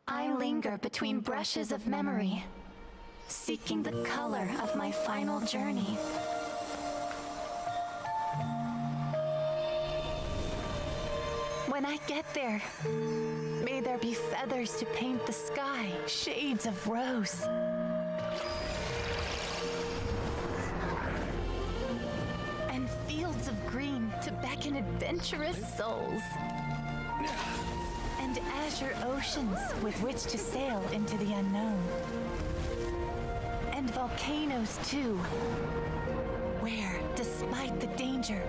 I linger between brushes of memory, seeking the color of my final journey. When I get there, may there be feathers to paint the sky, shades of rose. And fields of green to beckon adventurous souls. And azure oceans with which to sail into the unknown. And volcanoes too, where, despite the danger,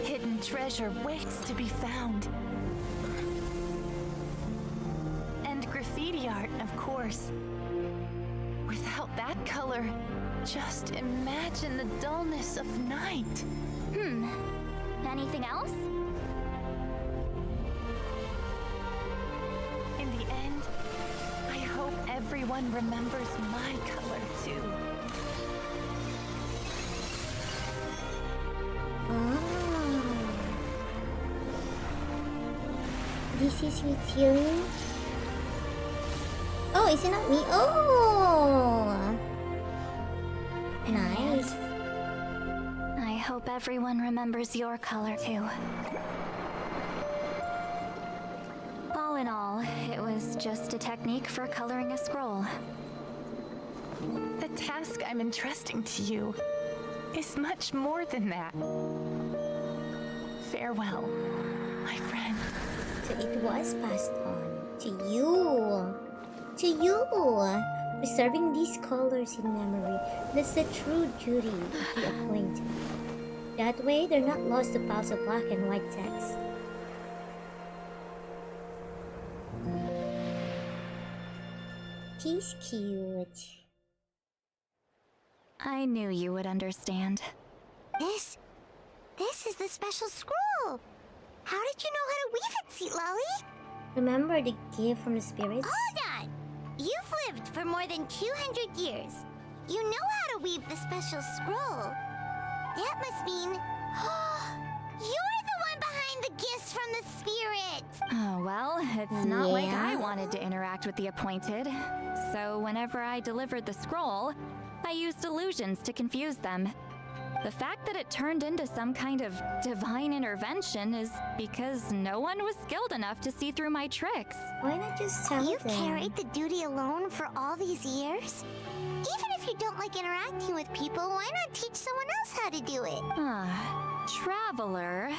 hidden treasure waits to be found. And graffiti art, of course. Without that color, just imagine the dullness of night. Anything else? In the end, I hope everyone remembers my color too. This is VTuber. Oh, is it not me? Oh! Nice. I hope everyone remembers your color too. All in all, it was just a technique for coloring a scroll. The task I'm entrusting to you is much more than that. Farewell, my friend. So it was passed on to you. To you. Preserving these colors in memory. That's the true duty of the appointed. That way, they're not lost to piles of black and white text. He's cute. I knew you would understand. This is the special scroll. How did you know how to weave it, Sweet Lolly? Remember the gift from the spirits? Hold on! You've lived for more than 200 years. You know how to weave the special scroll. That must mean... you're the one behind the gifts from the spirits! Oh, well, it's not like I wanted to interact with the appointed. So whenever I delivered the scroll, I used illusions to confuse them. The fact that it turned into some kind of divine intervention is because no one was skilled enough to see through my tricks. Why not just tell You've them? carried the duty alone for all these years? Even if you don't like interacting with people, why not teach someone else how to do it? Traveler,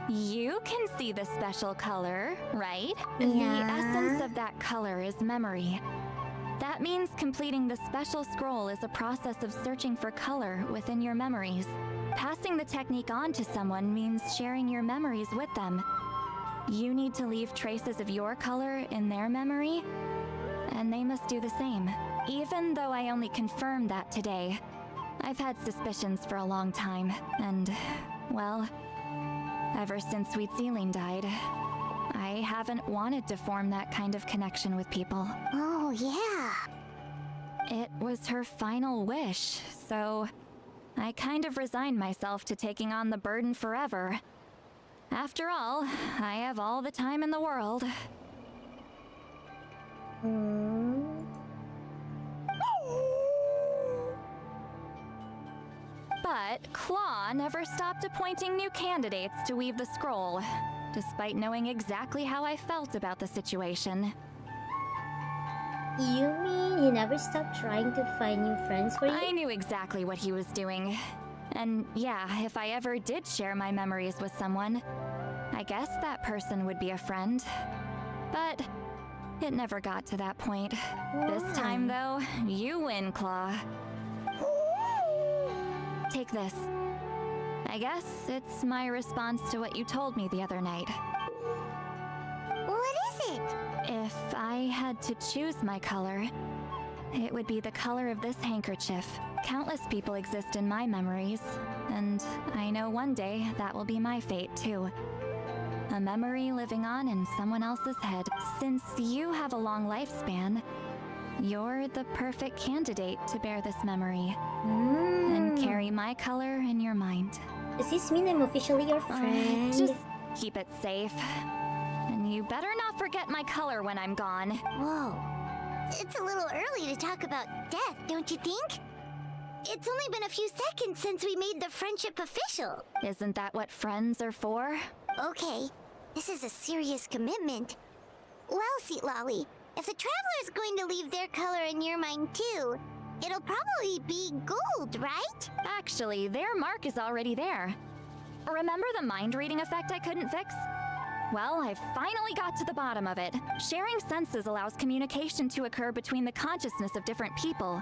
you can see the special color, right? The Yeah. essence of that color is memory. That means completing the special scroll is a process of searching for color within your memories. Passing the technique on to someone means sharing your memories with them. You need to leave traces of your color in their memory, and they must do the same. Even though I only confirmed that today, I've had suspicions for a long time, and, well, ever since Sweet Celine died, I haven't wanted to form that kind of connection with people. Oh, yeah. It was her final wish, so I kind of resigned myself to taking on the burden forever. After all, I have all the time in the world. But Claw never stopped appointing new candidates to weave the scroll, despite knowing exactly how I felt about the situation. You mean he never stopped trying to find new friends for you? I knew exactly what he was doing. And yeah, if I ever did share my memories with someone, I guess that person would be a friend. But it never got to that point. This time, though, you win, Claw. Take this. I guess it's my response to what you told me the other night. What is it? If I had to choose my color, it would be the color of this handkerchief. Countless people exist in my memories, and I know one day that will be my fate too. A memory living on in someone else's head. Since you have a long lifespan, you're the perfect candidate to bear this memory and carry my color in your mind. Does this mean I'm officially your friend? Just keep it safe. And you better not forget my color when I'm gone. Whoa. It's a little early to talk about death, don't you think? It's only been a few seconds since we made the friendship official. Isn't that what friends are for? Okay, this is a serious commitment. Well, Seat Lolly, if the Traveler's going to leave their color in your mind too, it'll probably be gold, right? Actually, their mark is already there. Remember the mind reading effect I couldn't fix? Well, I finally got to the bottom of it. Sharing senses allows communication to occur between the consciousness of different people.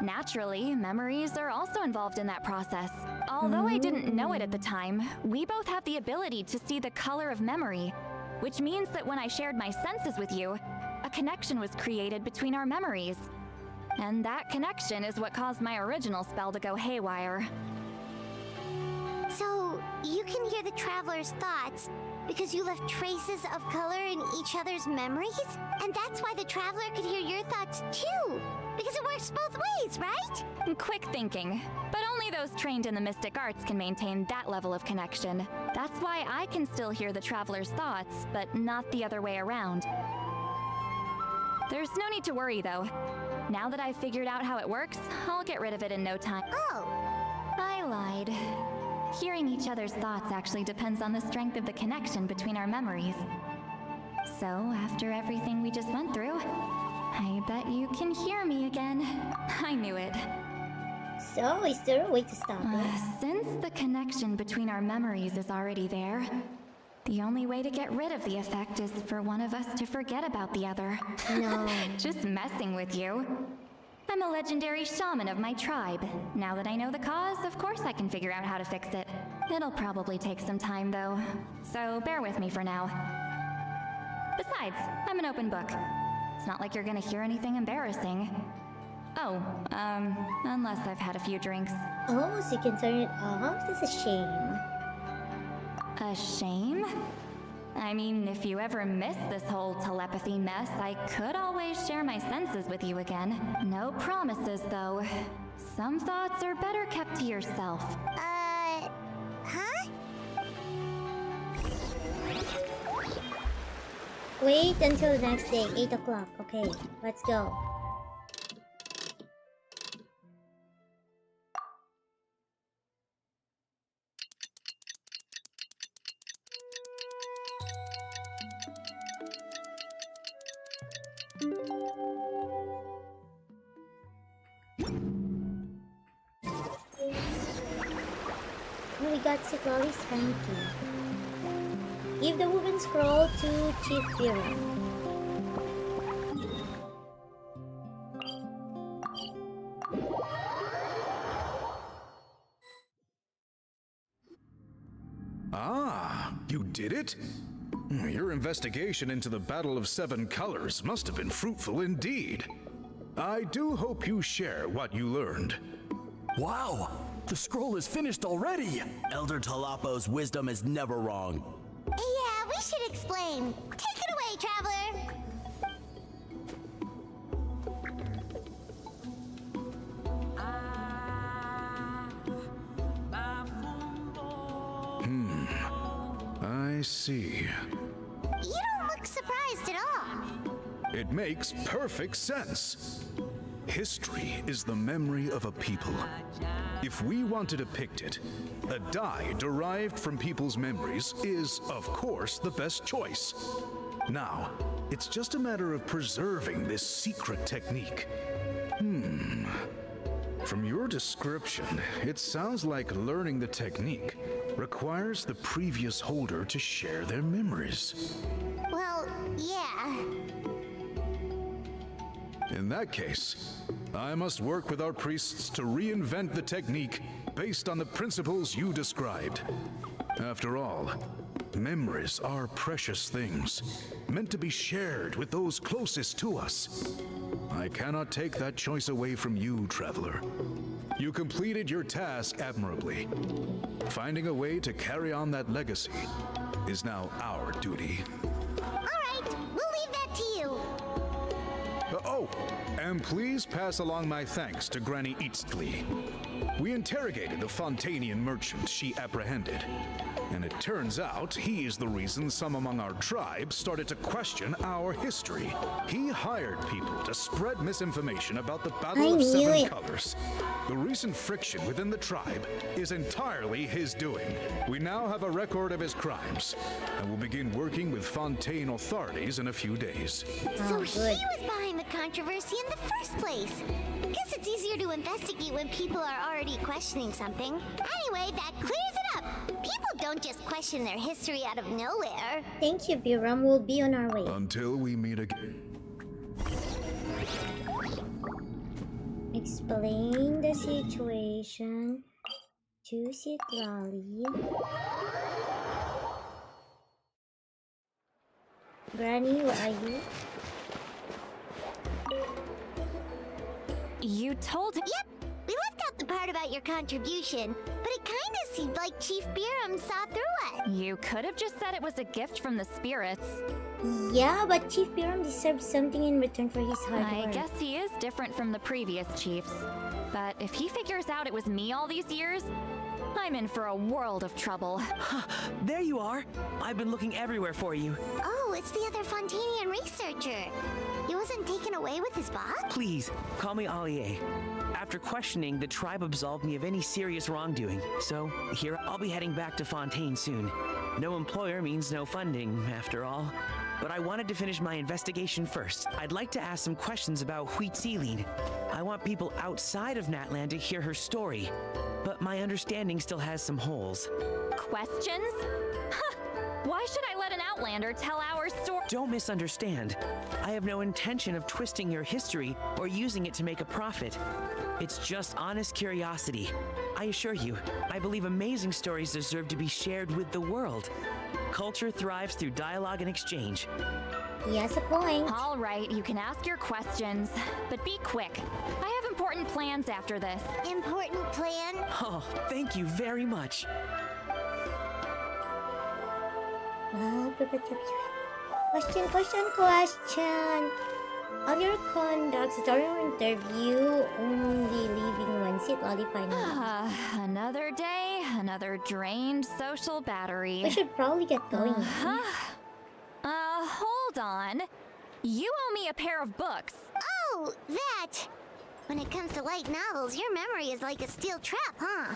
Naturally, memories are also involved in that process. Although I didn't know it at the time, we both have the ability to see the color of memory, which means that when I shared my senses with you, a connection was created between our memories. And that connection is what caused my original spell to go haywire. So, you can hear the Traveler's thoughts because you left traces of color in each other's memories? And that's why the Traveler could hear your thoughts too! Because it works both ways, right? Quick thinking. But only those trained in the mystic arts can maintain that level of connection. That's why I can still hear the Traveler's thoughts, but not the other way around. There's no need to worry, though. Now that I've figured out how it works, I'll get rid of it in no time. Oh! I lied. Hearing each other's thoughts actually depends on the strength of the connection between our memories. So, after everything we just went through, I bet you can hear me again. I knew it. So, is there a way to stop it? Since the connection between our memories is already there, the only way to get rid of the effect is for one of us to forget about the other. No. Just messing with you. I'm a legendary shaman of my tribe. Now that I know the cause, of course I can figure out how to fix it. It'll probably take some time, though. So bear with me for now. Besides, I'm an open book. It's not like you're gonna hear anything embarrassing. Oh, unless I've had a few drinks. Oh, so you can turn it off? That's a shame. A shame? I mean, if you ever miss this whole telepathy mess, I could always share my senses with you again. No promises, though. Some thoughts are better kept to yourself. Huh? Wait until the next day, 8 o'clock. Okay, let's go. Oh, we got Siglali's Spanky. Give the woven scroll to Chief Bureau. Ah, you did it? Your investigation into the Battle of Seven Colors must have been fruitful indeed. I do hope you share what you learned. Wow, the scroll is finished already! Elder Talapo's wisdom is never wrong. Yeah, we should explain. Take it away, Traveler. I see. You don't look surprised at all. It makes perfect sense. History is the memory of a people. If we want to depict it, a dye derived from people's memories is, of course, the best choice. Now, it's just a matter of preserving this secret technique. From your description, it sounds like learning the technique requires the previous holder to share their memories. Well, yeah. In that case, I must work with our priests to reinvent the technique based on the principles you described. After all, memories are precious things, meant to be shared with those closest to us. I cannot take that choice away from you, Traveler. You completed your task admirably. Finding a way to carry on that legacy is now our duty. All right, we'll leave that to you. Oh, and please pass along my thanks to Granny Eastly. We interrogated the Fontanian merchant she apprehended, and it turns out he is the reason some among our tribe started to question our history. He hired people to spread misinformation about the Battle of Seven Colors. The recent friction within the tribe is entirely his doing. We now have a record of his crimes, and will begin working with Fontaine authorities in a few days. So he was behind the controversy in the first place. Guess it's easier to investigate when people are already questioning something. Anyway, that clears it up. People don't just question their history out of nowhere. Thank you, Biram. We'll be on our way. Until we meet again. Explain the situation to Siglali. Granny, where are you? You told him. Yep, we left out the part about your contribution, but it kind of seemed like Chief Biram saw through it. You could have just said it was a gift from the spirits. Yeah, but Chief Biram deserves something in return for his hard work. I guess he is different from the previous chiefs. But if he figures out it was me all these years, I'm in for a world of trouble. There you are. I've been looking everywhere for you. Oh, it's the other Fontanian researcher. He wasn't taken away with his boss? Please, call me Allier. After questioning, the tribe absolved me of any serious wrongdoing. So, here, I'll be heading back to Fontaine soon. No employer means no funding, after all. But I wanted to finish my investigation first. I'd like to ask some questions about Huitziline. I want people outside of Natland to hear her story, but my understanding still has some holes. Questions? Why should I let an Outlander tell our story? Don't misunderstand. I have no intention of twisting your history or using it to make a profit. It's just honest curiosity. I assure you, I believe amazing stories deserve to be shared with the world. Culture thrives through dialogue and exchange. He has a point. All right, you can ask your questions, but be quick. I have important plans after this. Important plan? Oh, thank you very much. Question. Of your conduct during interview, only leaving one seat, Lolly finally. Another day, another drained social battery. We should probably get going. Hold on. You owe me a pair of books. Oh, that! When it comes to light novels, your memory is like a steel trap, huh?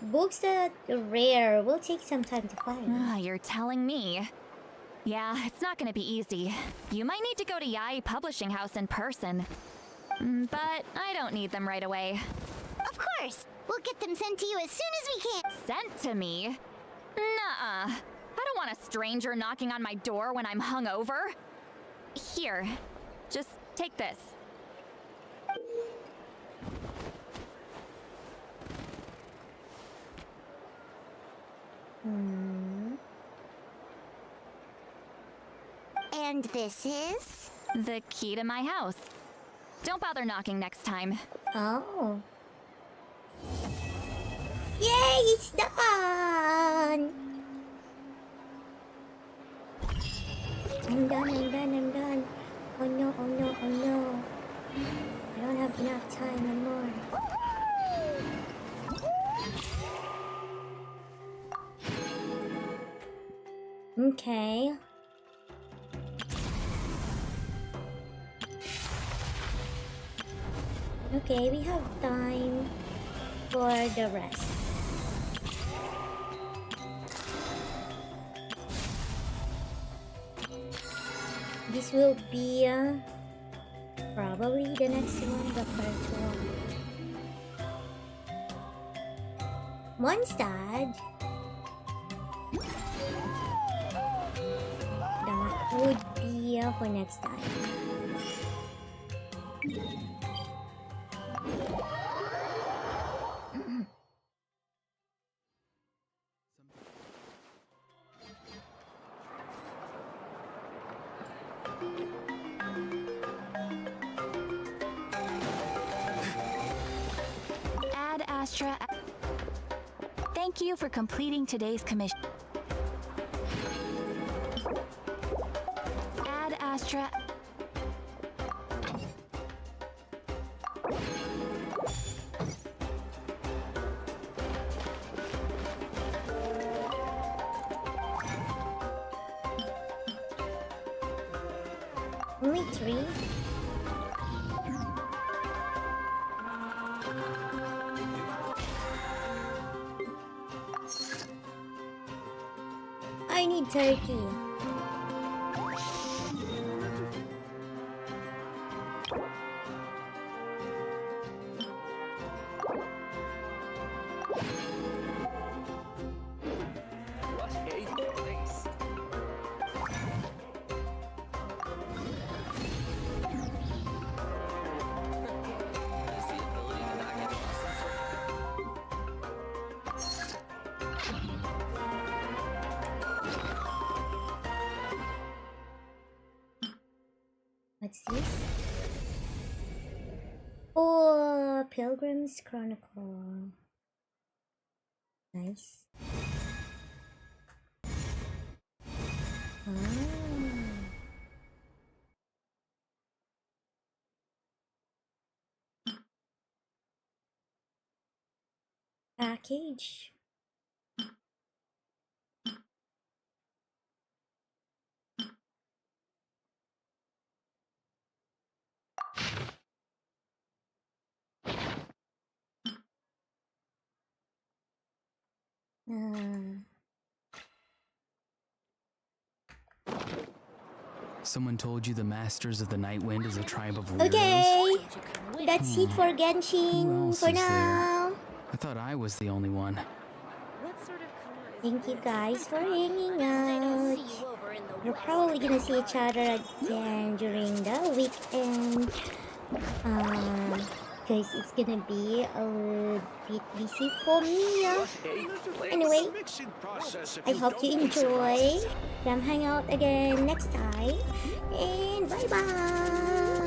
Books that are rare will take some time to find. You're telling me. Yeah, it's not gonna be easy. You might need to go to Yai Publishing House in person. But I don't need them right away. Of course! We'll get them sent to you as soon as we can. Sent to me? Nuh-uh. I don't want a stranger knocking on my door when I'm hungover. Here, just take this. And this is? The key to my house. Don't bother knocking next time. Oh. Yay, it's done! I'm done. Oh no. I don't have enough time anymore. Okay. Okay, we have time for the rest. This will be probably the next one, the first one. Mondstadt. That would be for next time. Ad Astra. Thank you for completing today's commission. Ad Astra. Only 3? I need turkey. What's this? Oh, Pilgrim's Chronicle. Nice. Package. Someone told you the Masters of the Night Wind is a tribe of weirdos? Okay, that's it for Who Genshin else for is there? now. I thought I was the only one. Thank you guys for hanging out. We're probably gonna see each other again during the weekend. Because it's gonna be a little bit busy for me. Anyway, I hope you enjoy. Come hang out again next time. And bye bye.